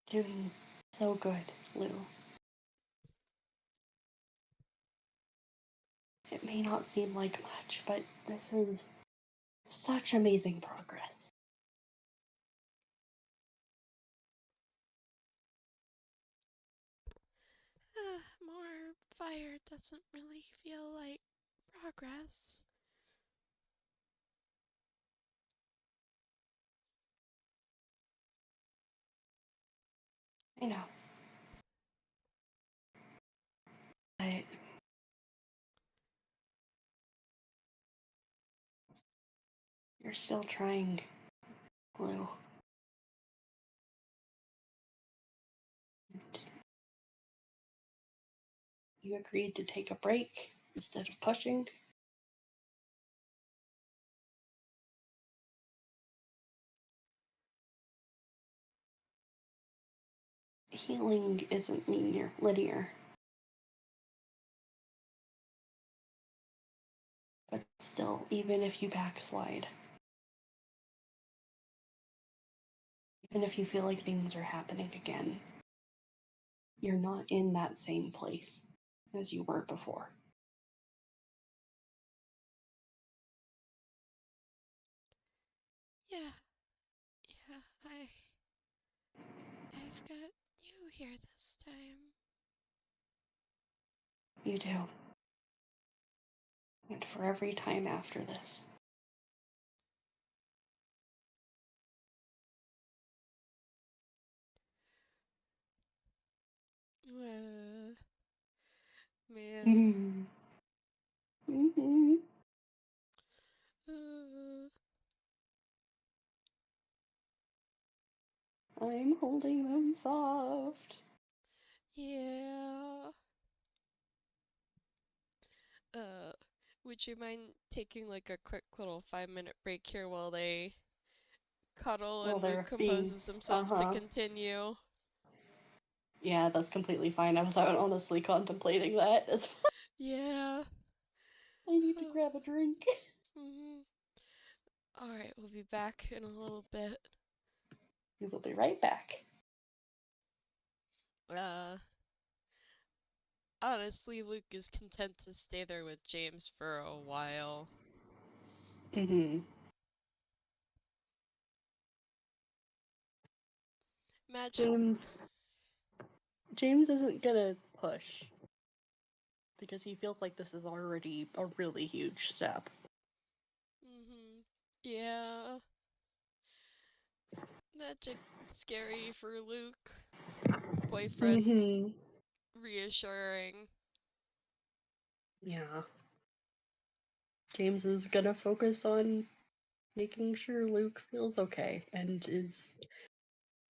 Doing so good, Lou. It may not seem like much, but this is such amazing progress. More fire doesn't really feel like progress. I know. But you're still trying, Blue. You agreed to take a break instead of pushing. Healing isn't linear. But still, even if you backslide, even if you feel like things are happening again, you're not in that same place as you were before. Yeah, yeah, I've got you here this time. You do. And for every time after this. Man. Mm-hmm. Uh, I'm holding them soft. yeah. Uh, would you mind taking like a quick little 5-minute break here while they cuddle Well, and Luke they're being. composes Uh himself to huh. continue? Yeah, that's completely fine. I was honestly contemplating that. Yeah. I need to grab a drink. Mm-hmm. Alright, we'll be back in a little bit. We will be right back. Uh, honestly, Luke is content to stay there with James for a while. Mm-hmm. Imagine. James isn't gonna push because he feels like this is already a really huge step. Mm-hmm. Yeah. Magic scary for Luke. Boyfriend Mm-hmm. reassuring. Yeah. James is gonna focus on making sure Luke feels okay and is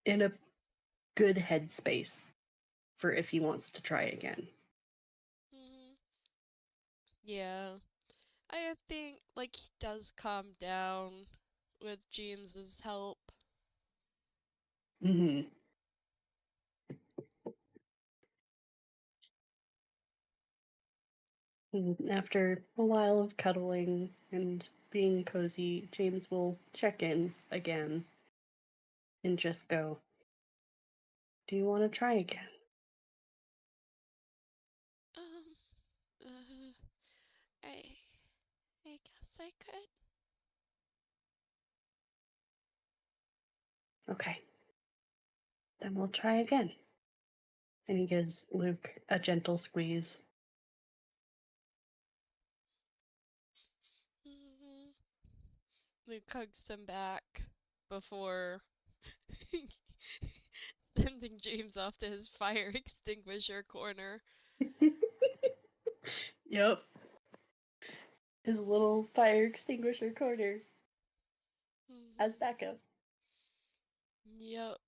in a good headspace for if he wants to try again. Mm-hmm. Yeah. I think like he does calm down with James's help. Mm-hmm. After a while of cuddling and being cozy, James will check in again and just go, "Do you want to try again?" Um, uh, I, I guess I could. Okay, then we'll try again. And he gives Luke a gentle squeeze. Mm-hmm. Luke hugs him back before sending James off to his fire extinguisher corner. Yep. His little fire extinguisher corner as Mm-hmm. backup. Yep.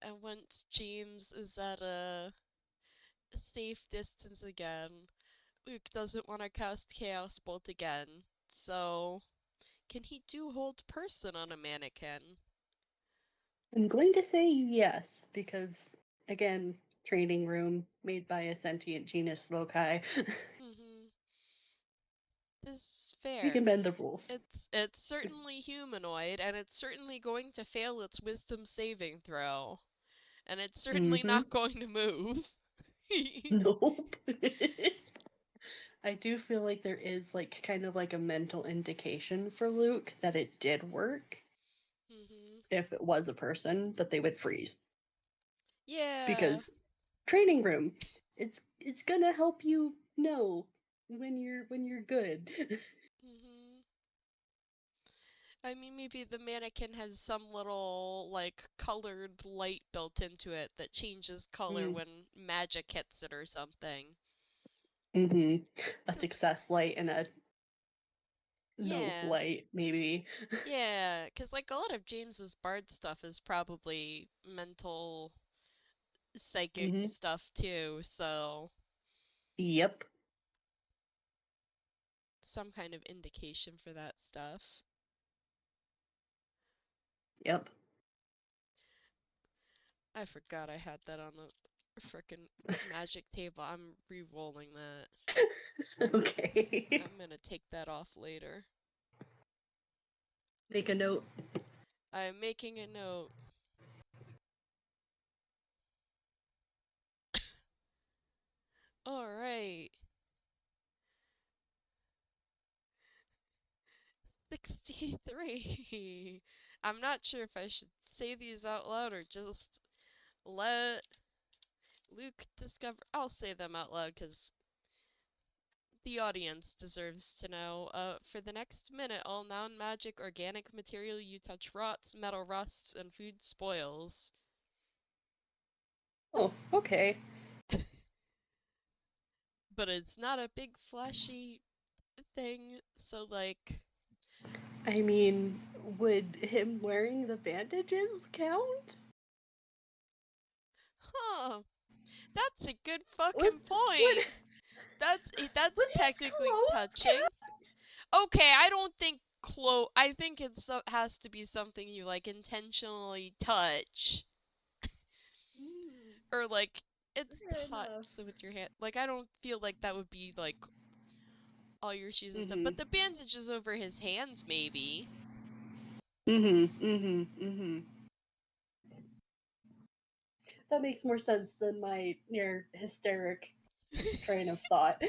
And once James is at a safe distance again, Luke doesn't want to cast Chaos Bolt again. So, can he do hold person on a mannequin? I'm going to say yes, because, again, training room made by a sentient genus loci. Mm-hmm. This is We fair. can bend the rules. It's certainly humanoid, and it's certainly going to fail its wisdom saving throw. And it's certainly Mm-hmm. not going to move. Nope. I do feel like there is like kind of like a mental indication for Luke that it did work. Mm-hmm. If it was a person, that they would freeze Yeah. because training room. It's gonna help you know when you're good. Mm-hmm. I mean, maybe the mannequin has some little, like, colored light built into it that changes color Mm, when magic hits it or something. mm-hmm. A 'Cause, success light and a no yeah. light, maybe. Yeah, because, like, a lot of James's bard stuff is probably mental, psychic Mm-hmm. stuff, too, so Yep. some kind of indication for that stuff. Yep. I forgot I had that on the frickin' magic table. I'm re-rolling that. Okay. I'm gonna take that off later. Make a note. I'm making a note. Alright. 63. I'm not sure if I should say these out loud or just let Luke discover. I'll say them out loud because the audience deserves to know. For the next minute, all non-magic organic material you touch rots, metal rusts, and food spoils. Oh, okay. But it's not a big flashy thing, so like, I mean, would him wearing the bandages count? huh? That's a good Was fucking would point. That's would his technically clothes touching. Okay, I don't think I think it has to be something you like intentionally touch count? or like it's Fair touch enough. so with your hand. Like I don't feel like that would be like all your shoes and stuff. Mm-hmm. But the bandages over his hands, maybe. Mm-hmm. Mm-hmm. Mm-hmm. That makes more sense than my near hysteric train of thought.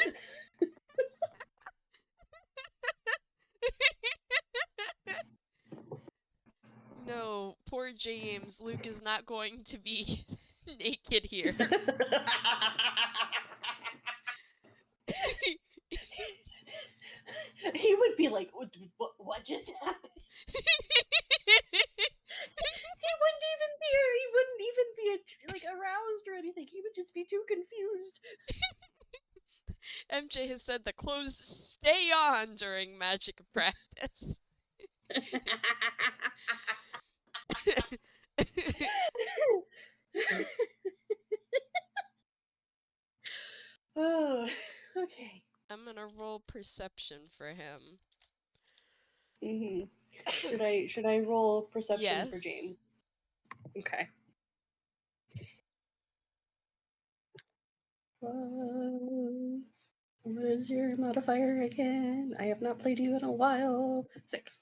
No, poor James. Luke is not going to be naked here. He would be like, what just happened? He wouldn't even be he wouldn't even be like aroused or anything. He would just be too confused. MJ has said the clothes stay on during magic practice. Oh, okay. I'm gonna roll perception for him. Hmm. Should I roll perception for Yes. James? Okay. What is your modifier again? I have not played you in a while. 6.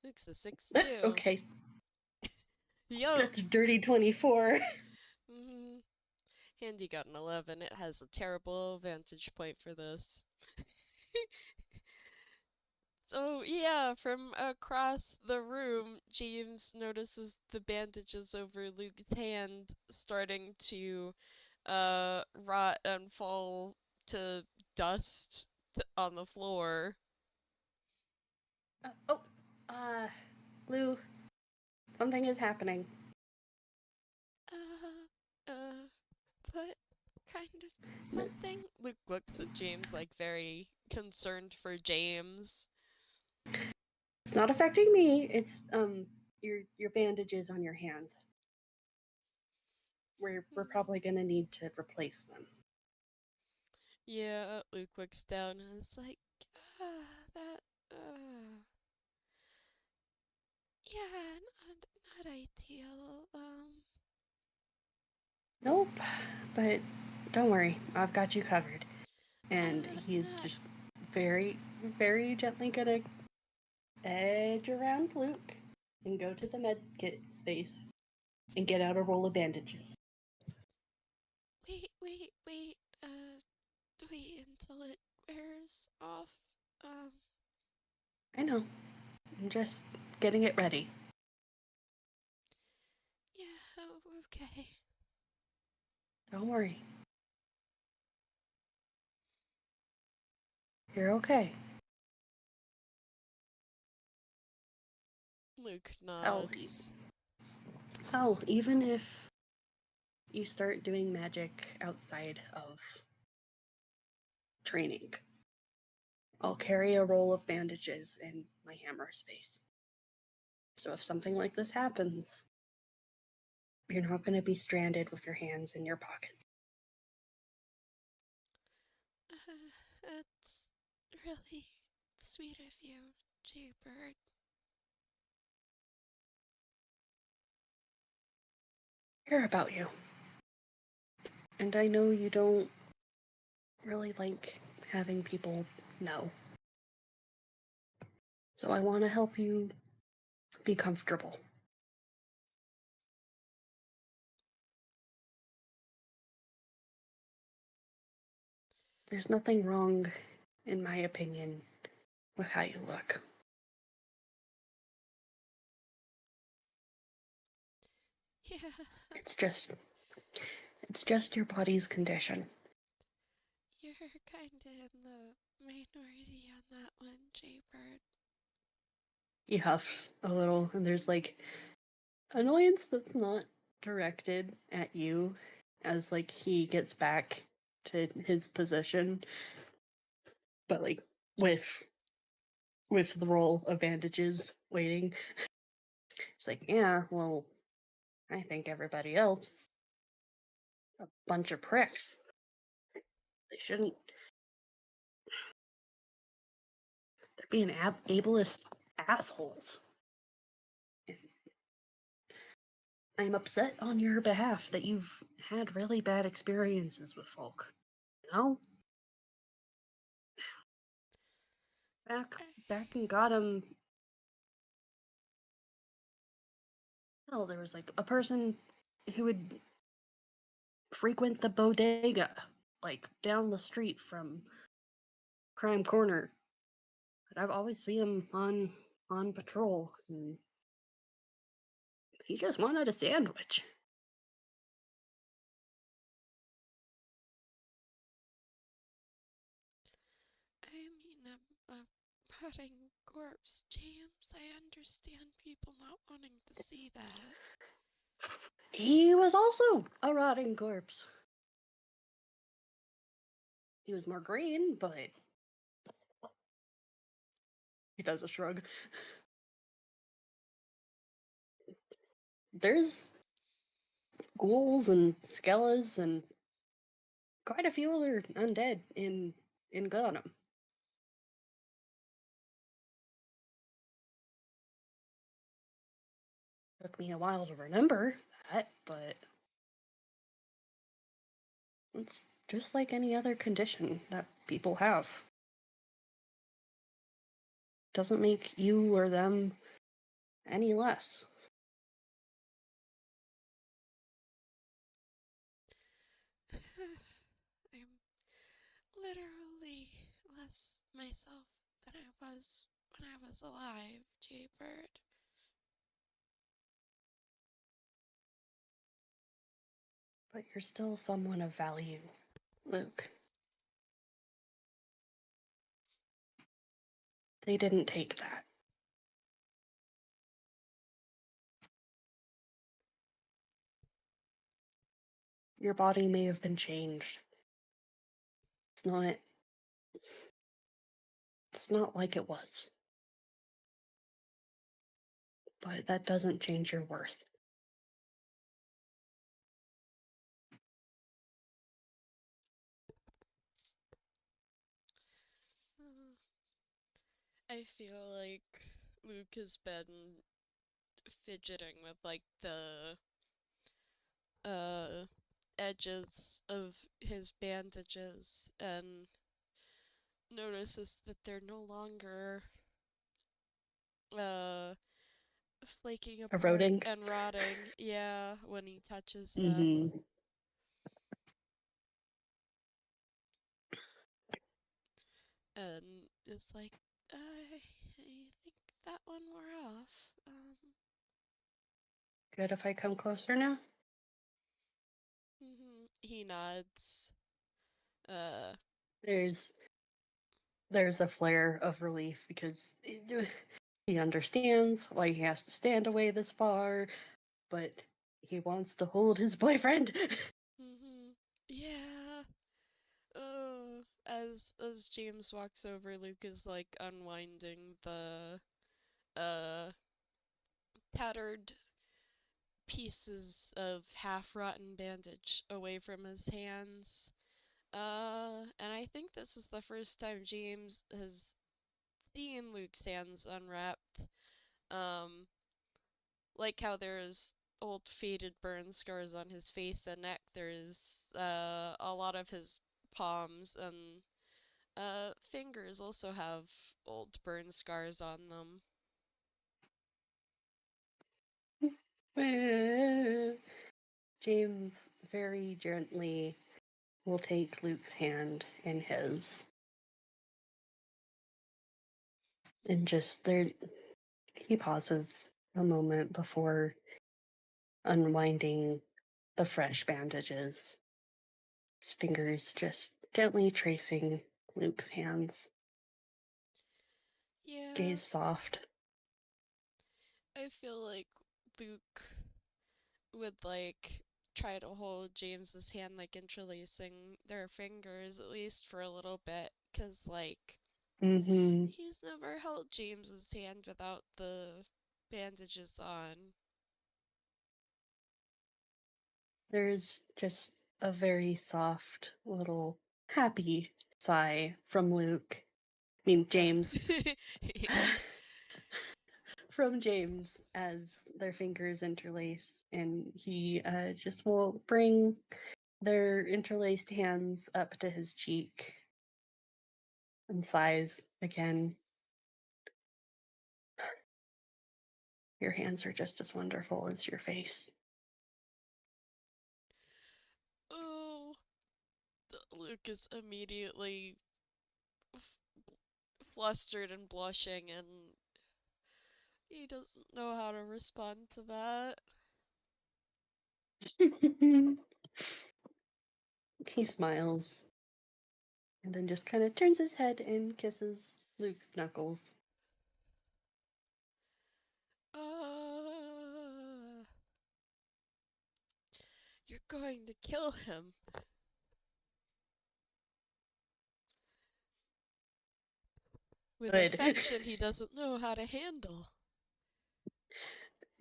Luke's a 6 too. Okay. Yup. That's a dirty 24. Mm-hmm. Handy got an 11. It has a terrible vantage point for this. So, yeah, from across the room, James notices the bandages over Luke's hand starting to rot and fall to dust on the floor. Oh, uh, Lou, something is happening. Uh, what kind of something? Luke looks at James like very concerned for James. It's not affecting me. It's your bandages on your hands. We're Hmm. probably gonna need to replace them. Yeah, Luke looks down and is like, that, yeah, not ideal. Nope, but don't worry, I've got you covered. And he's Not, just very, very gently gonna edge around Luke and go to the med kit space and get out a roll of bandages. wait, wait until it wears off. Um, I know. I'm just getting it ready. yeah, oh, okay. Don't worry. You're okay. Luke Hell, nods. even if you start doing magic outside of training, I'll carry a roll of bandages in my hammer space. So if something like this happens, you're not going to be stranded with your hands in your pockets. It's really sweet of you, Jaybird. I care about you. And I know you don't really like having people know. So I want to help you be comfortable. There's nothing wrong, in my opinion, with how you look. Yeah, It's just your body's condition. you're kinda in the minority on that one, Jaybird. He huffs a little, and there's like annoyance that's not directed at you as like he gets back to his position, but like with the roll of bandages waiting. It's like, yeah, well, I think everybody else is a bunch of pricks. They shouldn't. They're being ableist assholes. I'm upset on your behalf that you've had really bad experiences with folk. You know? Back in Gotham, hell, there was like a person who would frequent the bodega, like down the street from Crime Corner. But I've always seen him on patrol, and he just wanted a sandwich. I mean, a rotting corpse, James. I understand people not wanting to see that. He was also a rotting corpse. He was more green, but he does a shrug. There's ghouls and skellas and quite a few other undead in Gotham. Took me a while to remember that, but it's just like any other condition that people have. Doesn't make you or them any less. I'm literally less myself than I was when I was alive, Jaybird. But you're still someone of value, Luke. They didn't take that. Your body may have been changed. It's not like it was. But that doesn't change your worth. I feel like Luke has been fidgeting with like the uh edges of his bandages and notices that they're no longer uh flaking apart Eroding. and rotting. Yeah, when he touches them. Mm-hmm. And it's like, I think that one wore off. Good if I come closer now? he nods. Uh, There's there's a flare of relief because he understands why he has to stand away this far, but he wants to hold his boyfriend. mhm. Yeah. Oh, as James walks over, Luke is like unwinding the uh tattered pieces of half-rotten bandage away from his hands. And I think this is the first time James has seen Luke's hands unwrapped. Um, like how there's old faded burn scars on his face and neck, there's a lot of his palms and fingers also have old burn scars on them. James very gently will take Luke's hand in his and just there he pauses a moment before unwinding the fresh bandages, his fingers just gently tracing Luke's hands, Yeah, gaze soft. I feel like Luke would like try to hold James's hand, like interlacing their fingers at least for a little bit, cause like Mm-hmm. he's never held James's hand without the bandages on. There's just a very soft little happy sigh from Luke. I mean, James. From James as their fingers interlace, and he just will bring their interlaced hands up to his cheek and sighs again. Your hands are just as wonderful as your face. Oh, Luke is immediately flustered and blushing, and he doesn't know how to respond to that. He smiles and then just kind of turns his head and kisses Luke's knuckles. Uh, you're going to kill him. With Good. affection he doesn't know how to handle.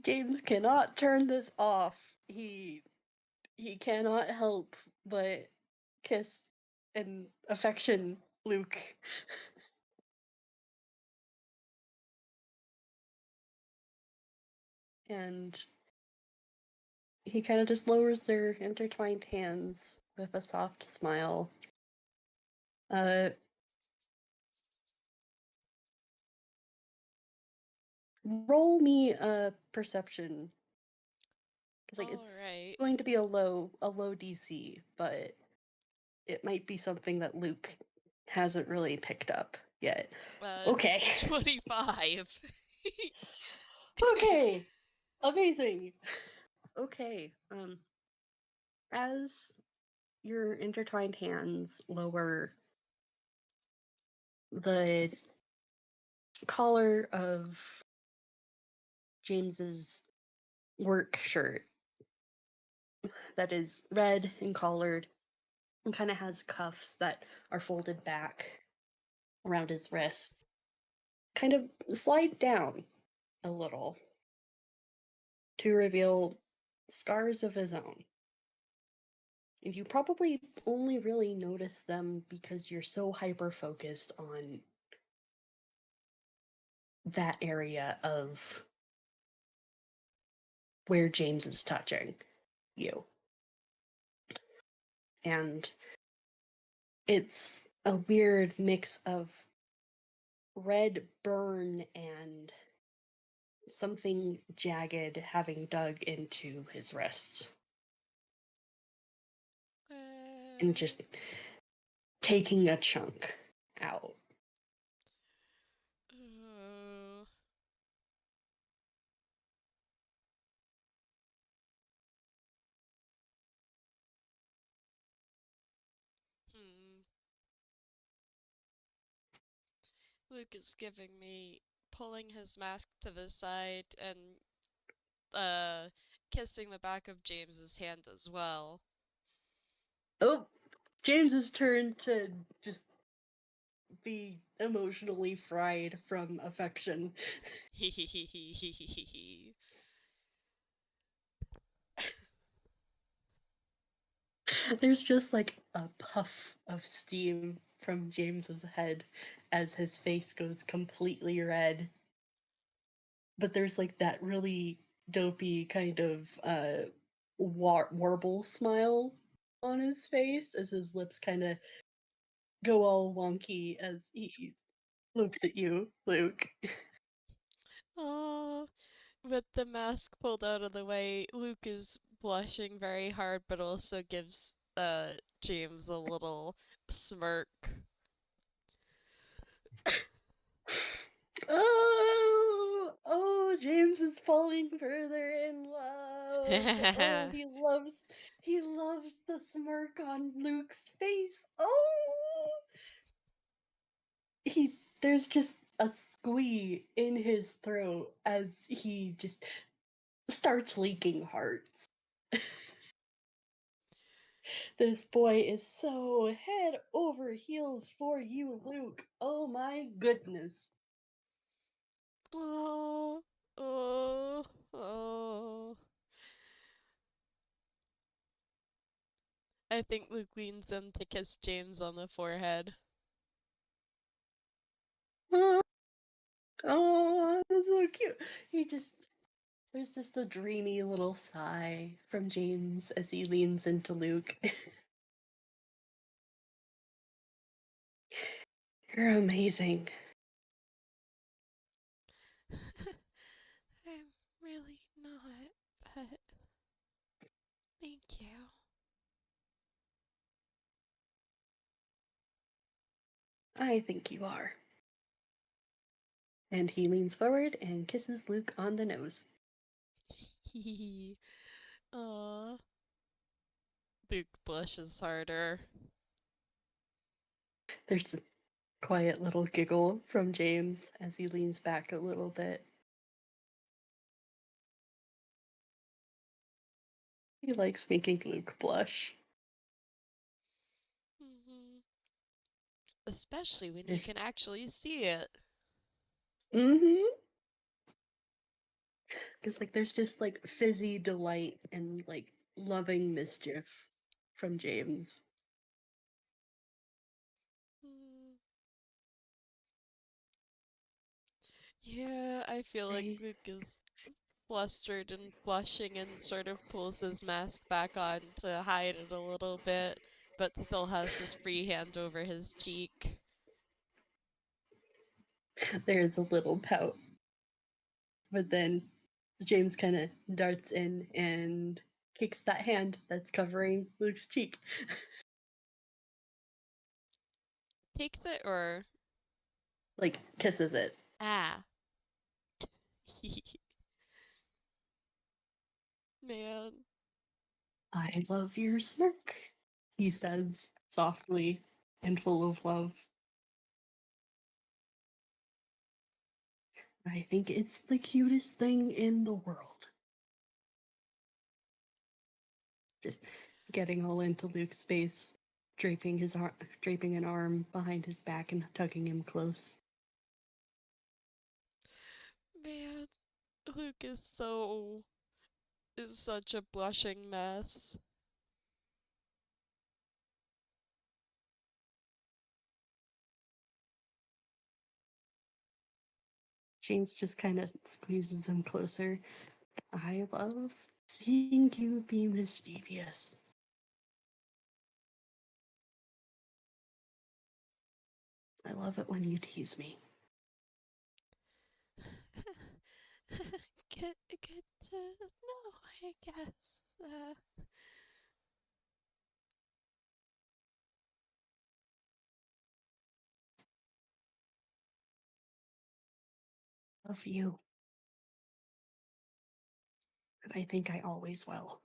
James cannot turn this off. He cannot help but kiss and affection Luke. And he kind of just lowers their intertwined hands with a soft smile. Uh, roll me a perception because like it's Alright. going to be a low DC, but it might be something that Luke hasn't really picked up yet. Uh, Okay. 25. Okay. Amazing. Okay. As your intertwined hands lower the collar of James's work shirt that is red and collared and kind of has cuffs that are folded back around his wrists, kind of slide down a little to reveal scars of his own. And you probably only really notice them because you're so hyper focused on that area of where James is touching you. And it's a weird mix of red burn and something jagged having dug into his wrists and uh, just taking a chunk out. uh, Luke is giving me pulling his mask to the side and kissing the back of James's hand as well. Oh, James's turn to just be emotionally fried from affection. Hee. There's just like a puff of steam from James's head as his face goes completely red. But there's like that really dopey kind of warble smile on his face as his lips kind of go all wonky as he looks at you, Luke. Oh, with the mask pulled out of the way, Luke is blushing very hard, but also gives James a little smirk. Oh, James is falling further in love. Oh, he loves the smirk on Luke's face. Oh, there's just a squee in his throat as he just starts leaking hearts. This boy is so head over heels for you, Luke. Oh my goodness. Oh, oh, oh. I think Luke leans in to kiss James on the forehead. Oh, oh, that's so cute. He just There's just a dreamy little sigh from James as he leans into Luke. You're amazing. I'm really not, but thank you. I think you are. And he leans forward and kisses Luke on the nose. Hee. Aw. Luke blushes harder. There's a quiet little giggle from James as he leans back a little bit. He likes making Luke blush. Mm-hmm. Especially when he There's, can actually see it. mm-hmm. Because like there's just like fizzy delight and like loving mischief from James. Mm. Yeah, I feel like I Luke is flustered and blushing and sort of pulls his mask back on to hide it a little bit, but still has his free hand over his cheek. There's a little pout, but then James kind of darts in and kicks that hand that's covering Luke's cheek. Takes it or. Like, kisses it. Ah. Man. I love your smirk, he says softly and full of love. I think it's the cutest thing in the world. Just getting all into Luke's space, draping an arm behind his back and tugging him close. Man. Luke is such a blushing mess. James just kind of squeezes him closer. I love seeing you be mischievous. I love it when you tease me. Good to know, I guess. Love you, but I think I always will.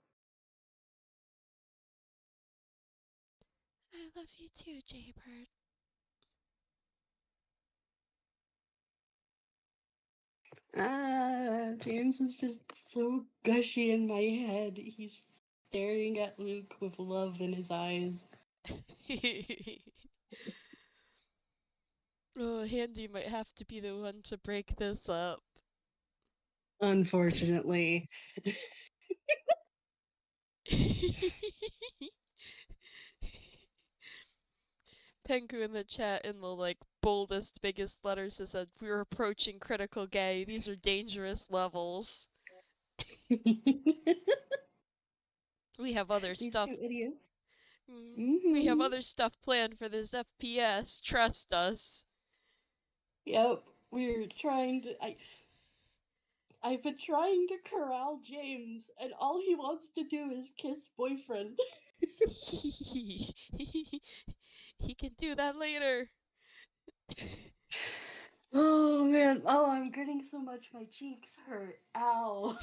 I love you too, Jaybird. James is just so gushy in my head. He's staring at Luke with love in his eyes. Oh, Handy might have to be the one to break this up. Unfortunately. Pengu in the chat in the like boldest, biggest letters has said, "We're approaching critical gay. These are dangerous levels. We have other These stuff. two idiots. We have Mm-hmm. other stuff planned for this FPS. Trust us." Yep. We're trying to. I've been trying to corral James, and all he wants to do is kiss boyfriend. He can do that later. Oh man. Oh, I'm gritting so much my cheeks hurt. Ow.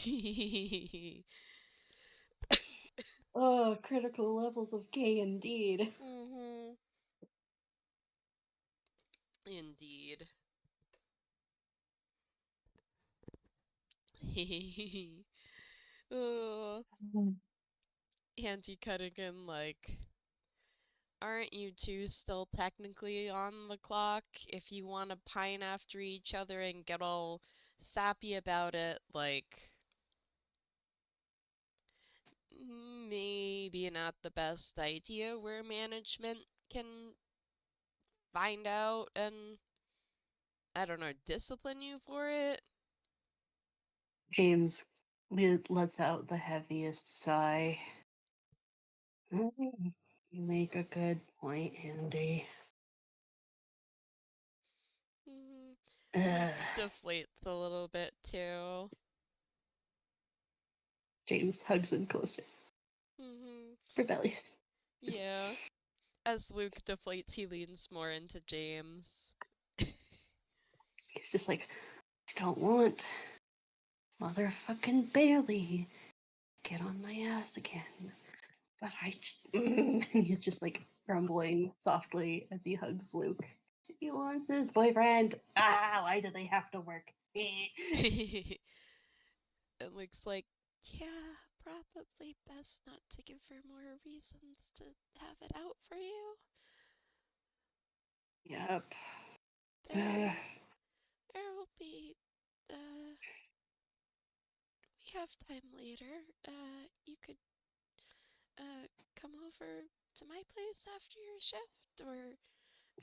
Oh, critical levels of gay indeed. Mm-hmm. Indeed. Oh, Auntie cutting in like, aren't you two still technically on the clock? If you want to pine after each other and get all sappy about it, like, maybe not the best idea where management can find out and, I don't know, discipline you for it. James lets out the heaviest sigh. You make a good point, Andy. Mm-hmm. Luke Ugh. deflates a little bit too. James hugs him closer. Mm-hmm. Rebellious. Just, Yeah. As Luke deflates, he leans more into James. he's just like, I don't want motherfucking Bailey get on my ass again. But he's just like grumbling softly as he hugs Luke. He wants his boyfriend. Why do they have to work? It looks like, yeah, probably best not to give her more reasons to have it out for you. Yep. There, there will be, uh, we have time later. You could, come over to my place after your shift, or,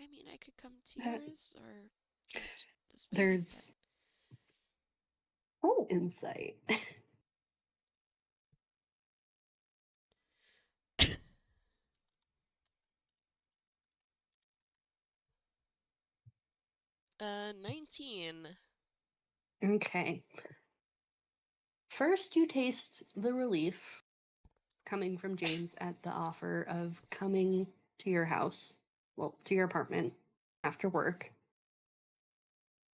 I mean, I could come to yours, or this way, but. There's whole insight. 19. Okay. First, you taste the relief coming from James at the offer of coming to your house, well, to your apartment after work.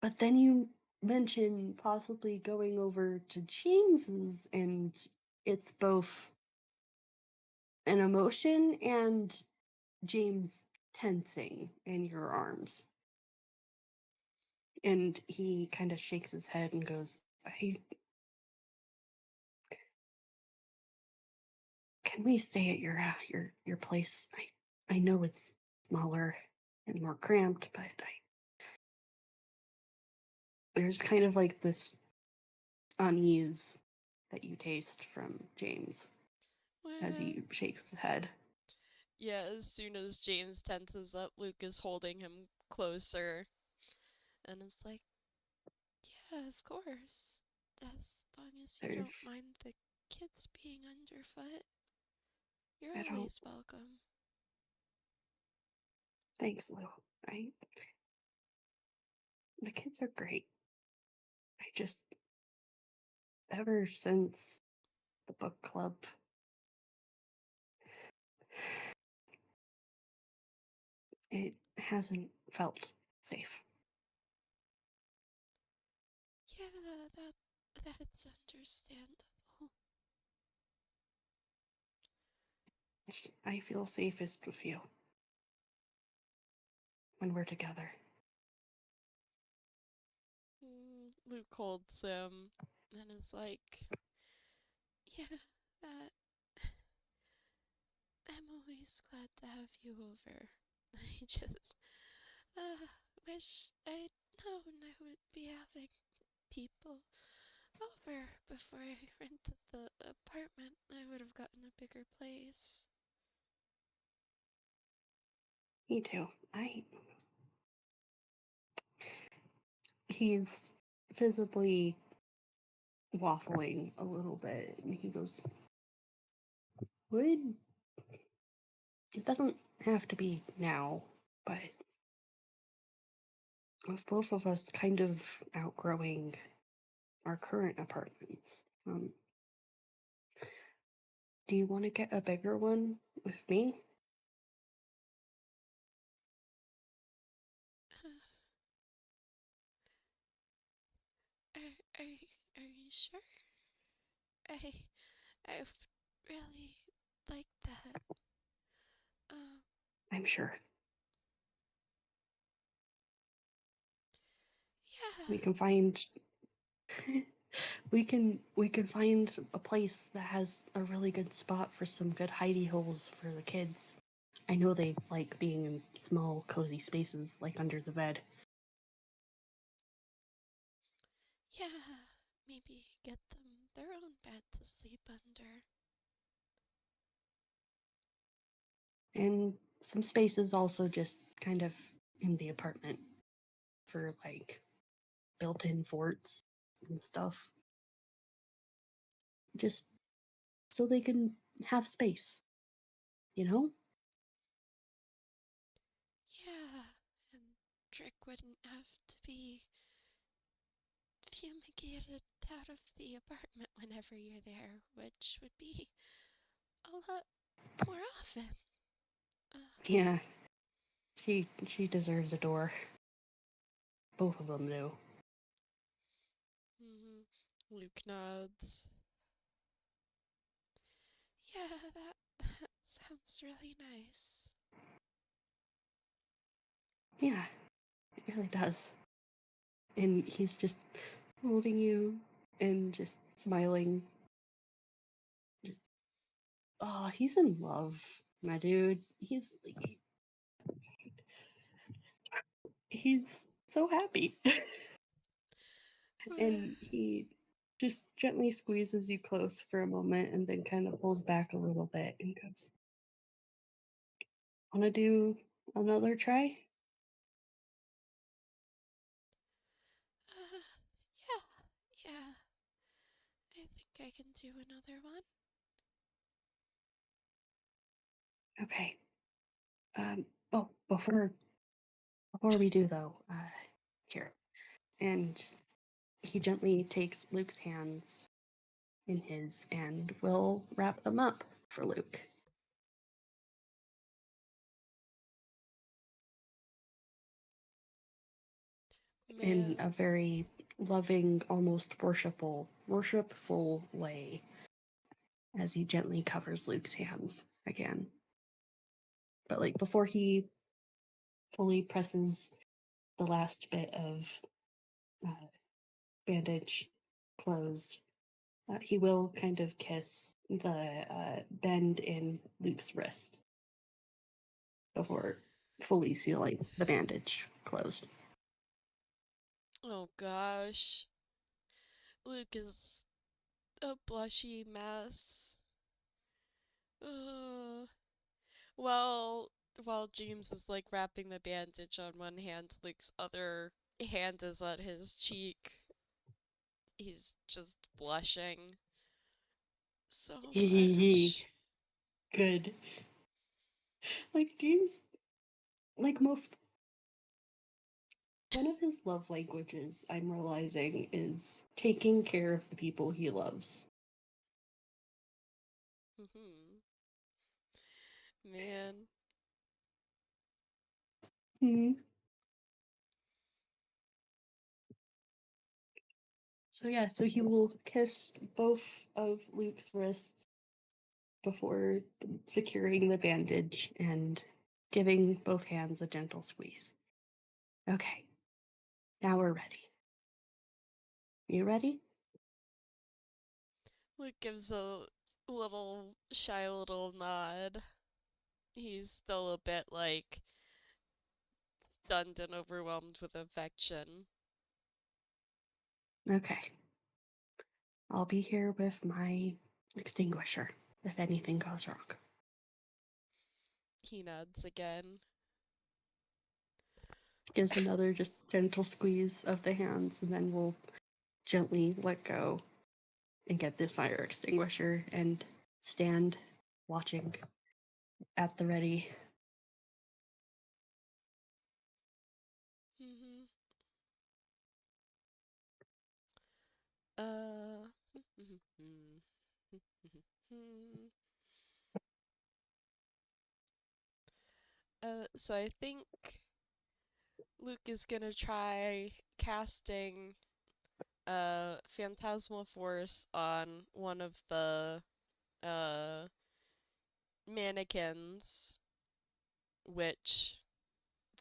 But then you mention possibly going over to James's, and it's both an emotion and James tensing in your arms. And he kind of shakes his head and goes, Can we stay at your place? I know it's smaller and more cramped, but there's kind of like this unease that you taste from James as Well, he shakes his head. yeah, as soon as James tenses up, Luke is holding him closer. And it's like, yeah, of course. As long as you There's don't mind the kids being underfoot, you're I don't always welcome. thanks, Lou. I The kids are great. I just ever since the book club it hasn't felt safe. Yeah, that's understandable. I feel safest with you when we're together. Luke holds him and is like, "Yeah, uh, I'm always glad to have you over. I just wish I'd known I would be having people over before I rented the apartment. I would have gotten a bigger place." Me too. He's visibly waffling a little bit, and he goes, "Would it doesn't have to be now, but with both of us kind of outgrowing our current apartments, do you want to get a bigger one with me?" Are you sure? I I would really like that. Um, I'm sure yeah, we can find we can find a place that has a really good spot for some good hidey holes for the kids. I know they like being in small, cozy spaces like under the bed. yeah. Maybe get them their own bed to sleep under. And some spaces also just kind of in the apartment for like built in forts and stuff. Just so they can have space, you know? Yeah, and Trick wouldn't have to be fumigated out of the apartment whenever you're there, which would be a lot more often. Uh, Yeah, she deserves a door. Both of them do. Luke nods. Yeah, that sounds really nice. Yeah, it really does. And he's just holding you and just smiling. Just oh, he's in love, my dude. He's so happy. And he just gently squeezes you close for a moment and then kind of pulls back a little bit and goes, "Want to do another try?" Yeah, yeah. I think I can do another one. Okay. Oh, before we do though, here. And he gently takes Luke's hands in his and will wrap them up for Luke in a Man, very loving, almost worshipful way as he gently covers Luke's hands again. But like before he fully presses the last bit of uh, bandage closed, he will kind of kiss the bend in Luke's wrist before fully sealing the bandage closed. oh gosh. Luke is a blushy mess. Uh, well, while James is like wrapping the bandage on one hand, Luke's other hand is on his cheek. He's just blushing so much. Good. Like James, like most, one of his love languages, I'm realizing, is taking care of the people he loves. Man. Hmm. So yeah, so he will kiss both of Luke's wrists before securing the bandage and giving both hands a gentle squeeze. Okay, now we're ready. You ready? Luke gives a little shy little nod. He's still a bit like stunned and overwhelmed with affection. Okay. I'll be here with my extinguisher if anything goes wrong. He nods again. Gives another just gentle squeeze of the hands, and then we'll gently let go and get this fire extinguisher and stand watching at the ready. Mm-hmm. Uh. So I think Luke is gonna try casting Phantasmal Force on one of the uh mannequins, which,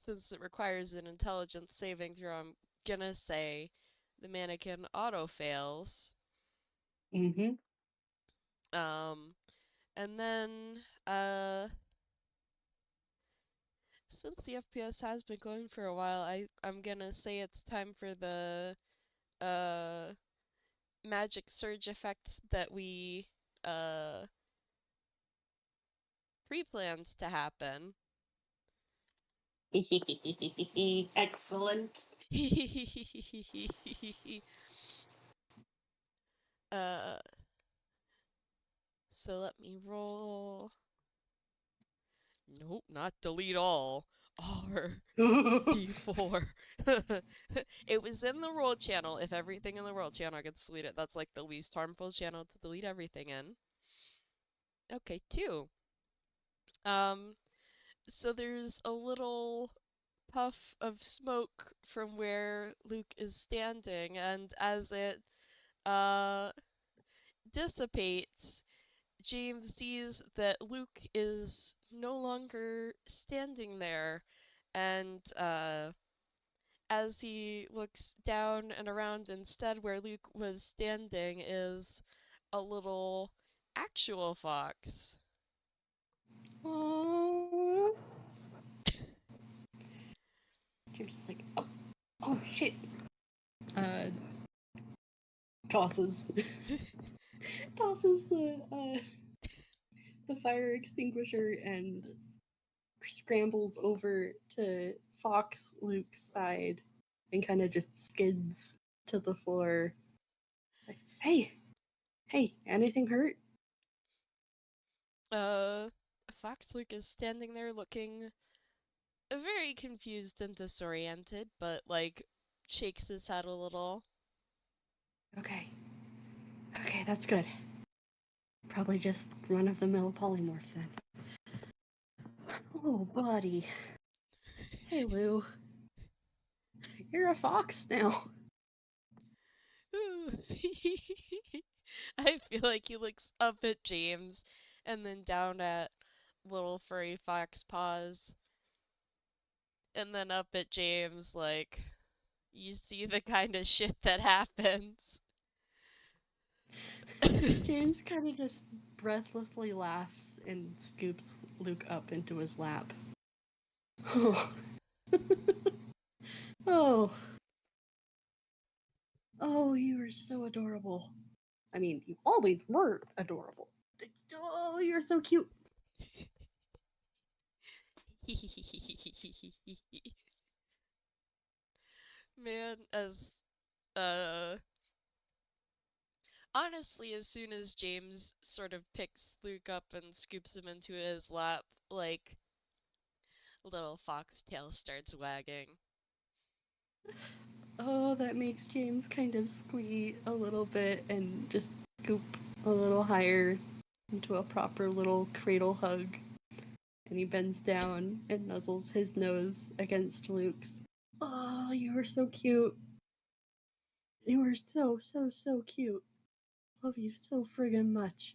since it requires an intelligence saving throw, I'm gonna say the mannequin auto fails. Mm-hmm. Um, and then since the FPS has been going for a while, I'm gonna say it's time for the uh magic surge effects that we uh pre-planned to happen. Excellent. uh so let me roll. Nope, not delete all. R D4. It was in the roll channel. If everything in the roll channel gets deleted, that's like the least harmful channel to delete everything in. Okay, 2. Um, so there's a little puff of smoke from where Luke is standing, and as it uh dissipates, James sees that Luke is no longer standing there, and as he looks down and around, instead where Luke was standing is a little actual fox. Oh. James is like, oh shit. Uh, tosses tosses the fire extinguisher and scrambles over to Fox Luke's side and kind of just skids to the floor. It's like, hey, anything hurt? uh, Fox Luke is standing there looking very confused and disoriented, but like shakes his head a little. Okay, that's good. Probably just run of the mill polymorph then. Oh, buddy. Hey, Lou. You're a fox now. I feel like he looks up at James and then down at little furry fox paws and then up at James like, you see the kind of shit that happens. James kind of just breathlessly laughs and scoops Luke up into his lap. Oh, oh, oh, you are so adorable. I mean, you always were adorable. Oh, you're so cute. Man, as uh honestly, as soon as James sort of picks Luke up and scoops him into his lap, like, little foxtail starts wagging. Oh, that makes James kind of squeak a little bit and just scoop a little higher into a proper little cradle hug. And he bends down and nuzzles his nose against Luke's. Oh, you are so cute. You are so cute. Love you so friggin' much.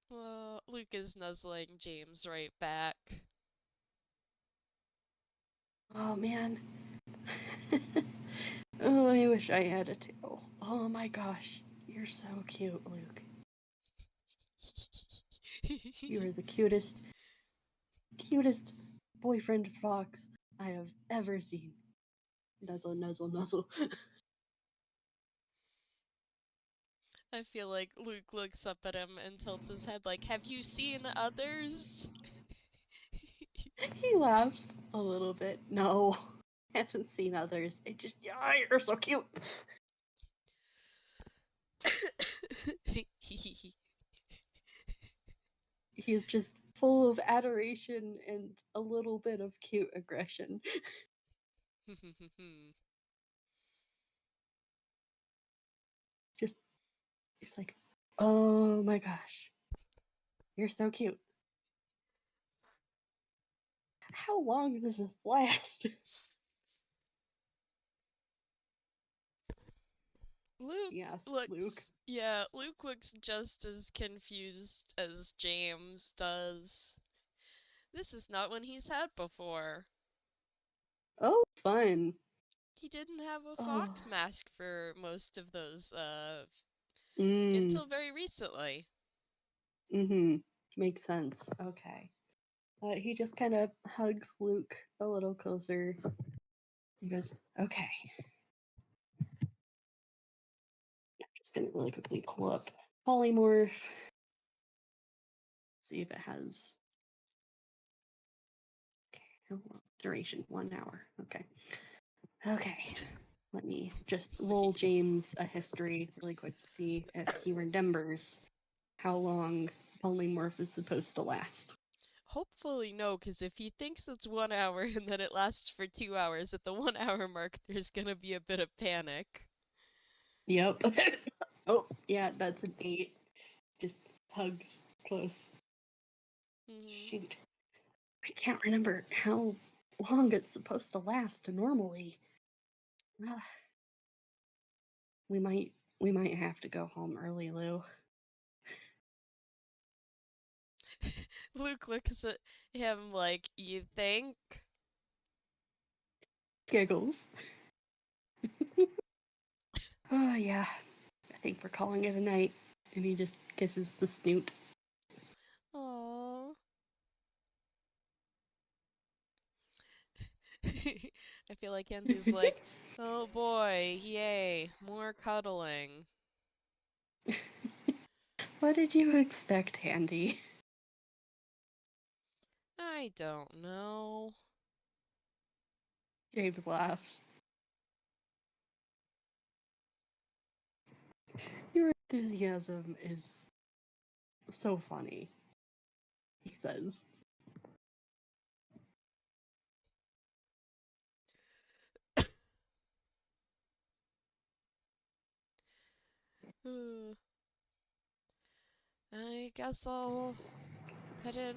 Well, Luke is nuzzling James right back. Oh man. Oh, I wish I had a tail. Oh my gosh. You're so cute, Luke. You are the cutest boyfriend fox I have ever seen. Nuzzle, nuzzle, nuzzle. I feel like Luke looks up at him and tilts his head like, "Have you seen others?" He laughs a little bit. No, haven't seen others. It just, yeah, you're so cute. He's just full of adoration and a little bit of cute aggression. Just, he's like, oh my gosh, you're so cute. How long does this last? Luke He asks Luke. Luke looks just as confused as James does. This is not one he's had before. Oh, fun. He didn't have a Oh, fox mask for most of those, mm, until very recently. mm-hmm. Makes sense. Okay. He just kind of hugs Luke a little closer. He goes, okay. I'm just gonna really quickly pull up polymorph. See if it has duration 1 hour. Okay. Okay. Let me just roll James a history really quick to see if he remembers how long polymorph is supposed to last. Hopefully, no, because if he thinks it's 1 hour and then it lasts for 2 hours, at the 1 hour mark, there's gonna be a bit of panic. Yep. Oh, yeah, that's an 8. Just hugs close. Mm-hmm. Shoot. I can't remember how long it's supposed to last normally. Ah, we might we might have to go home early, Lou. Luke looks at him like, "You think?" Giggles. Oh yeah. I think we're calling it a night. And he just kisses the snoot. Aww. I feel like Andy's like, "Oh boy, yay, more cuddling." What did you expect, Handy? I don't know. James laughs. Your enthusiasm is so funny, he says. I guess I'll put in.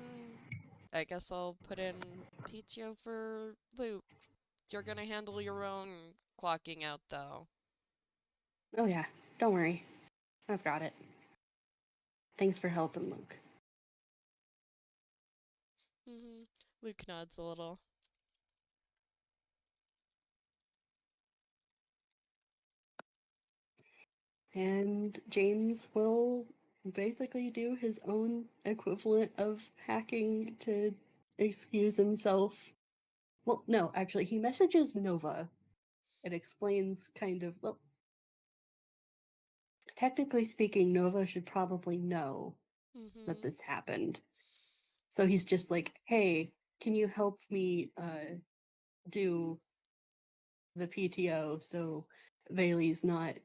I guess I'll put in PTO for Luke. You're gonna handle your own clocking out, though. Oh yeah, don't worry. I've got it. Thanks for helping, Luke. Luke nods a little. And James will basically do his own equivalent of hacking to excuse himself. Well, no, actually, he messages Nova and explains kind of, well, technically speaking, Nova should probably know that Mm-hmm. this happened. So he's just like, hey, can you help me do the PTO so Bailey's not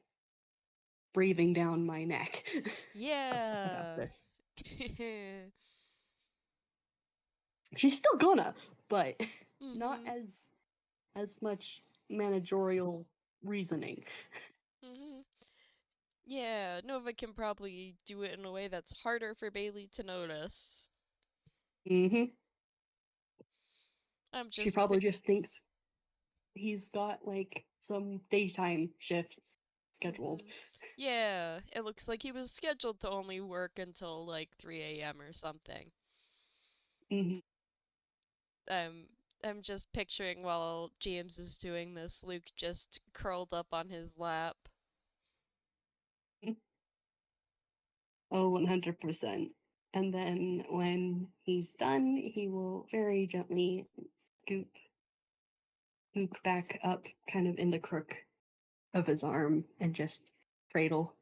breathing down my neck about Yeah. this? She's still gonna, but not Mm-hmm. as much managerial reasoning. Mm-hmm. Yeah, Nova can probably do it in a way that's harder for Bailey to notice. Hmm. I'm She just probably just thinks he's got like some daytime shifts scheduled. Mm-hmm. Yeah, it looks like he was scheduled to only work until like 3 a.m. or something. Hmm. Um, I'm just picturing while James is doing this, Luke just curled up on his lap. Oh, 100%. And then when he's done, he will very gently scoop Luke back up kind of in the crook of his arm and just cradle.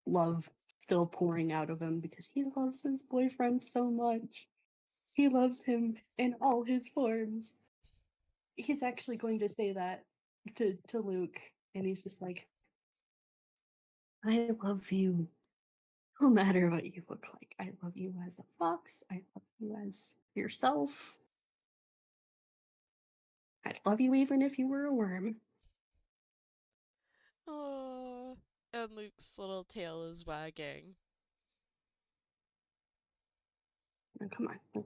Love still pouring out of him because he loves his boyfriend so much. He loves him in all his forms. He's actually going to say that to Luke, and he's just like, I love you no matter what you look like. I love you as a fox. I love you as yourself. I'd love you even if you were a worm. Oh, and Luke's little tail is wagging. Now, come on,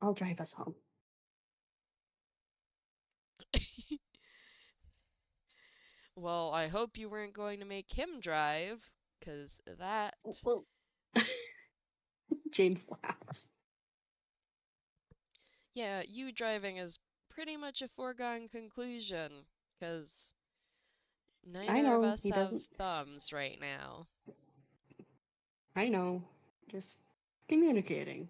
I'll drive us home. Well, I hope you weren't going to make him drive, 'cause that. Well, James laughs. Yeah, you driving is pretty much a foregone conclusion, 'cause I neither of know, us he have doesn't. thumbs right now. I know. Just communicating,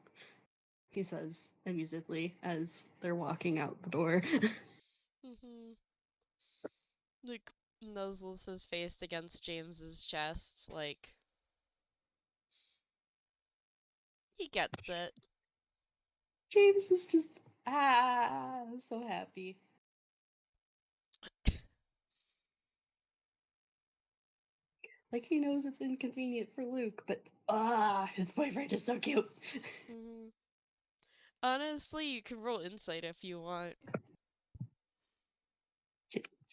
he says amusedly as they're walking out the door. Mm-hmm. Luke nuzzles his face against James's chest, like he gets it. James is just so happy. Like he knows it's inconvenient for Luke, but his boyfriend is so cute. Mm-hmm. Honestly, you can roll insight if you want.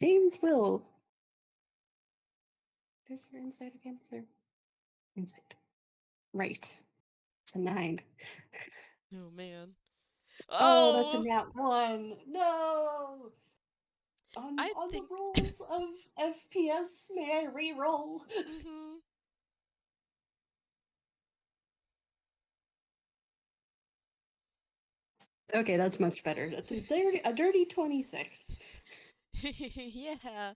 James will. There's your insight again, sir. Insight. Right. It's a 9. Oh man. Oh, that's a Oh, nat 1. No. I On the think. rules of FPS, may I re-roll? Mm-hmm. Okay, that's much better. That's a dirty 26. Yeah.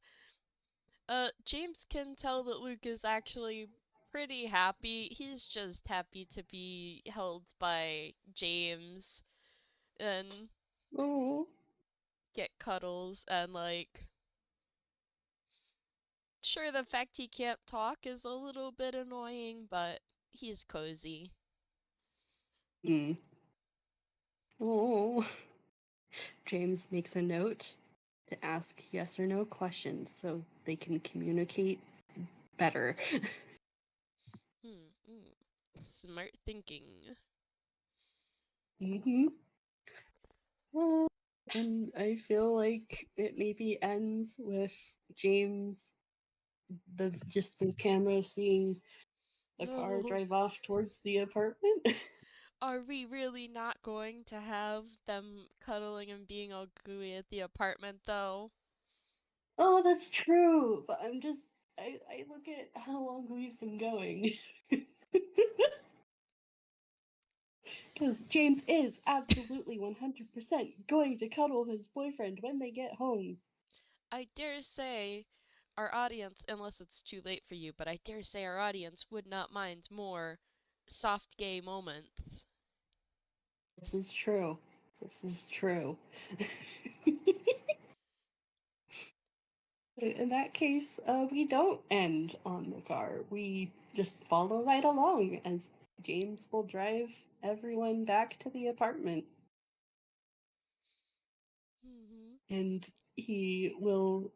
James can tell that Luke is actually pretty happy. He's just happy to be held by James and Oh. get cuddles and like. Sure, the fact he can't talk is a little bit annoying, but he's cozy. Mm. Oh. James makes a note to ask yes or no questions so they can communicate better. Mm. Smart thinking. Mm-hmm. Well, and I feel like it maybe ends with James, the camera seeing a car No. drive off towards the apartment. Are we really not going to have them cuddling and being all gooey at the apartment, though? Oh, that's true. But I look at how long we've been going. Because James is absolutely 100% going to cuddle his boyfriend when they get home. I dare say our audience, unless it's too late for you, but I dare say our audience would not mind more soft gay moments. This is true. This is true. In that case, we don't end on the car. We just follow right along as James will drive everyone back to the apartment. Mm-hmm. And he will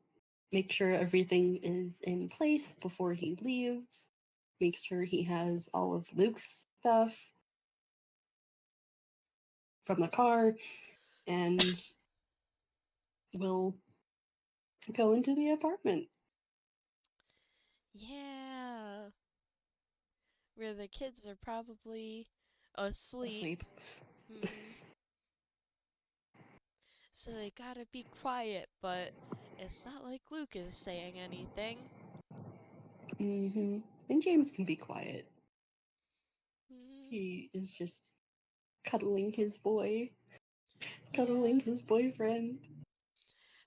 make sure everything is in place before he leaves, make sure he has all of Luke's stuff from the car, and will go into the apartment. Yeah, where the kids are probably asleep. Asleep. Mm-hmm. So they gotta be quiet, but it's not like Luke is saying anything. Mm-hmm. And James can be quiet. Mm-hmm. He is just cuddling his boy. cuddling Yeah. his boyfriend.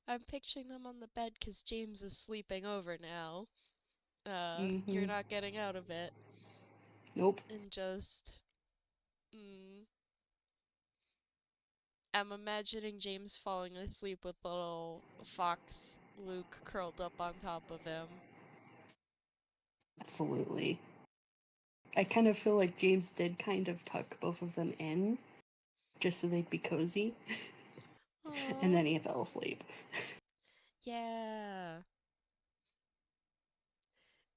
I'm picturing them on the bed because James is sleeping over now. You're Mm-hmm. not getting out of it. Nope. And just. Mm, I'm imagining James falling asleep with little fox Luke curled up on top of him. Absolutely. I kind of feel like James did kind of tuck both of them in just so they'd be cozy, and Aww. then he fell asleep. Yeah.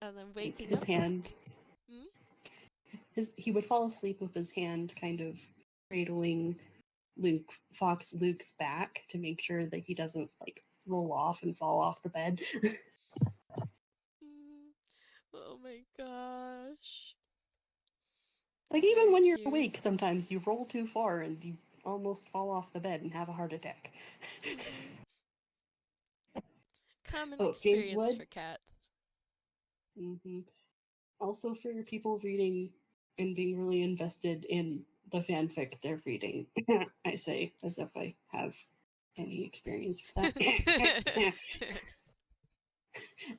And then waking His up. hand, Hmm? he would fall asleep with his hand kind of cradling Luke's back to make sure that he doesn't like roll off and fall off the bed. Mm. Oh my gosh. Like even Very when you're cute. awake, sometimes you roll too far and you almost fall off the bed and have a heart attack. Hmm. Common Oh, James experience Wood. for cats. Hmm. Also, for your people reading and being really invested in the fanfic they're reading, I say as if I have any experience with that.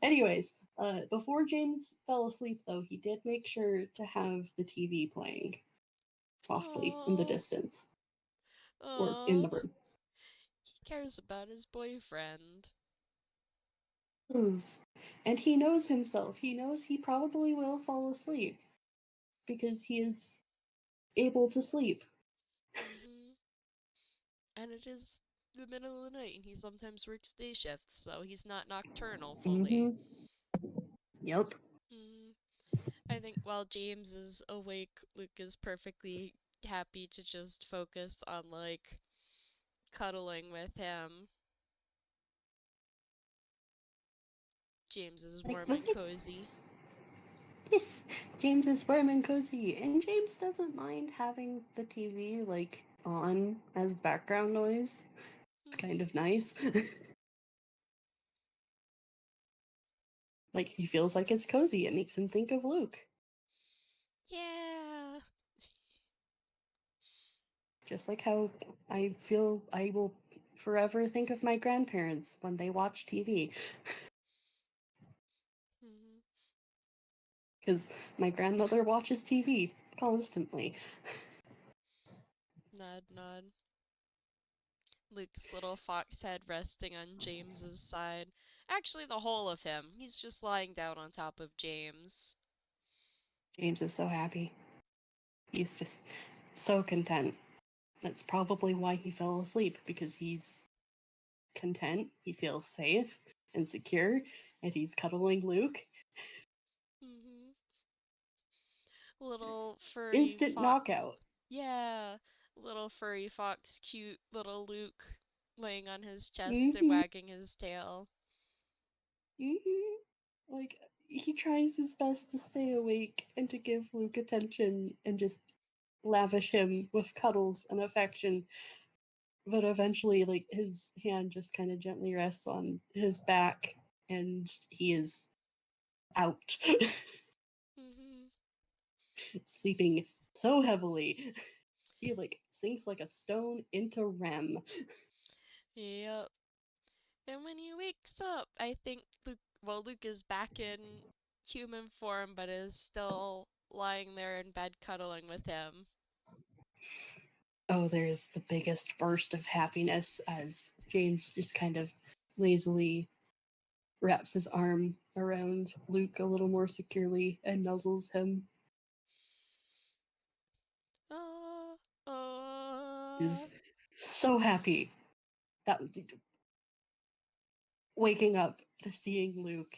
Anyways, before James fell asleep, though, he did make sure to have the TV playing softly in the Oh, distance or in the oh, room. he cares about his boyfriend. And he knows himself. He knows he probably will fall asleep because he is able to sleep. Hmm. And it is the middle of the night, and he sometimes works day shifts, so he's not nocturnal fully. Mm-hmm. Yep. Hmm. I think while James is awake, Luke is perfectly happy to just focus on, like, cuddling with him. James is Like, warm and cozy. yes, James is warm and cozy, and James doesn't mind having the TV like on as background noise. It's kind Hmm. of nice. Like he feels like it's cozy. It makes him think of Luke, Yeah. just like how I feel I will forever think of my grandparents when they watch TV, Hmm. because my grandmother watches TV constantly. Nod, nod. Luke's little fox head resting on James's side. Actually, the whole of him. He's just lying down on top of James. James is so happy. He's just so content. That's probably why he fell asleep, because he's content, he feels safe and secure, and he's cuddling Luke. Hmm. Little furry Instant fox. knockout. Yeah. Little furry fox, cute little Luke laying on his chest and Mm-hmm. wagging his tail. Mm-hmm. Like, he tries his best to stay awake and to give Luke attention and just lavish him with cuddles and affection. But eventually, like, his hand just kind of gently rests on his back and he is out, Hmm. sleeping so heavily. He like sinks like a stone into REM. Yep. And when he wakes up, I think Luke is back in human form, but is still lying there in bed cuddling with him. Oh, there's the biggest burst of happiness as James just kind of lazily wraps his arm around Luke a little more securely and nuzzles him. Ah, ah. Is so happy that waking up to seeing Luke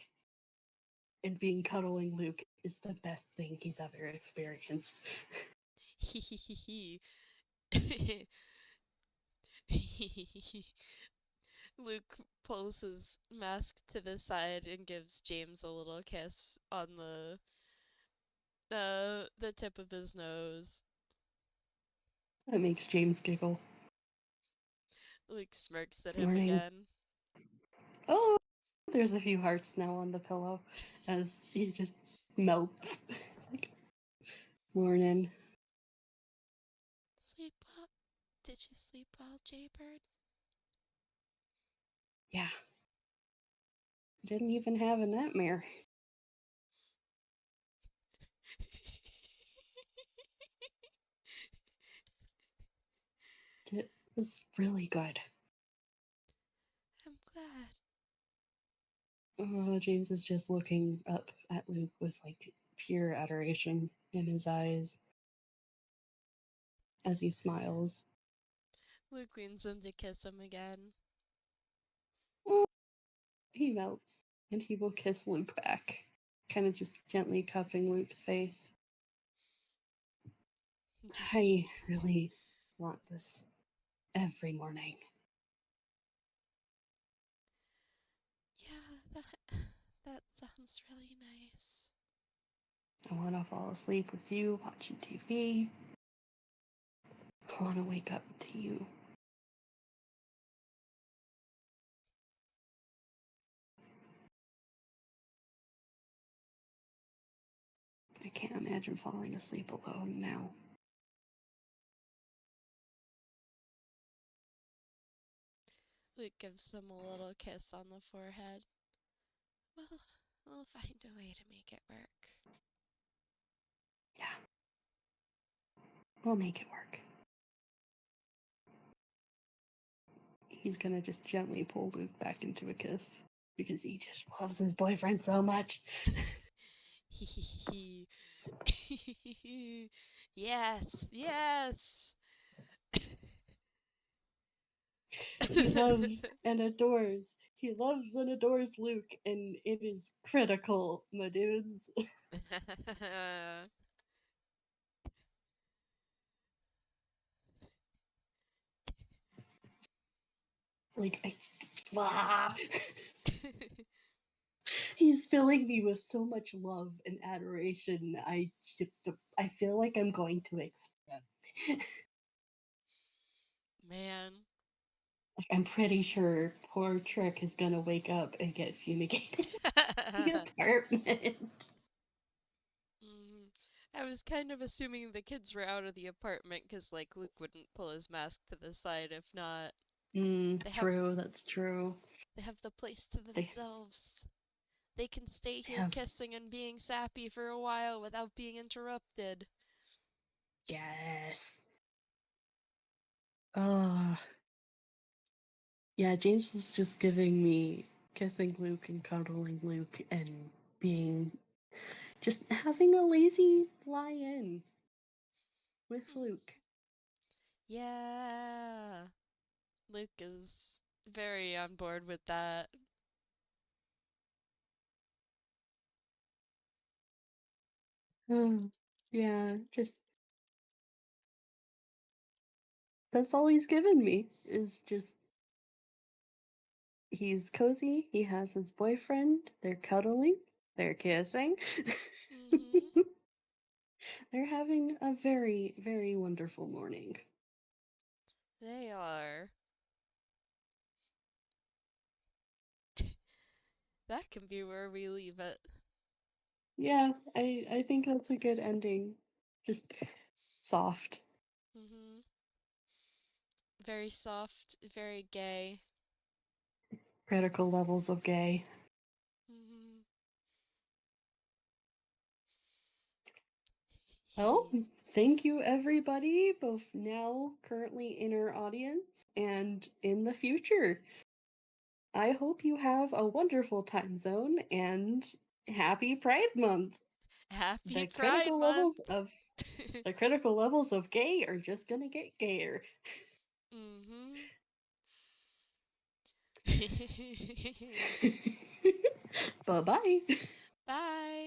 and being cuddling Luke is the best thing he's ever experienced. Hee hee hee hee. Luke pulls his mask to the side and gives James a little kiss on the tip of his nose. That makes James giggle. Luke smirks at him Morning. again. Oh, there's a few hearts now on the pillow as he just melts. It's like, morning. Sleep up. Did you sleep well, Jaybird? Yeah. Didn't even have a nightmare. It was really good. I'm glad. James is just looking up at Luke with like pure adoration in his eyes as he smiles. Luke leans in to kiss him again. He melts and he will kiss Luke back, kind of just gently cupping Luke's face. I really want this every morning. Yeah, that sounds really nice. I want to fall asleep with you watching TV. I want to wake up to you. I can't imagine falling asleep alone now. Luke gives him a little kiss on the forehead. Well, we'll find a way to make it work. Yeah. We'll make it work. He's gonna just gently pull Luke back into a kiss because he just loves his boyfriend so much. Yes, yes. He loves and adores. He loves and adores Luke, and it is critical, my dudes. Like, he's filling me with so much love and adoration. I feel like I'm going to explode. Man. Like, I'm pretty sure poor Trick is gonna wake up and get fumigated in the apartment. I was kind of assuming the kids were out of the apartment because, like, Luke wouldn't pull his mask to the side if not. They have True, that's true. they have the place to They, themselves. They can stay they here have, kissing and being sappy for a while without being interrupted. yes. Oh, yeah, James is just giving me kissing Luke and cuddling Luke and being just having a lazy lie in with Luke. Yeah. Luke is very on board with that. Yeah, just that's all he's given me is just he's cozy, he has his boyfriend, they're cuddling, they're kissing. Mm-hmm. They're having a very, very wonderful morning. They are. That can be where we leave it. Yeah, I think that's a good ending. Just soft. Mm-hmm. Very soft, very gay. Critical levels of gay. Mm-hmm. Well, thank you everybody, both now, currently in our audience, and in the future. I hope you have a wonderful time zone and happy Pride Month. Happy The Pride critical Month! levels of the critical levels of gay are just gonna get gayer. Mm-hmm. Bye bye. Bye!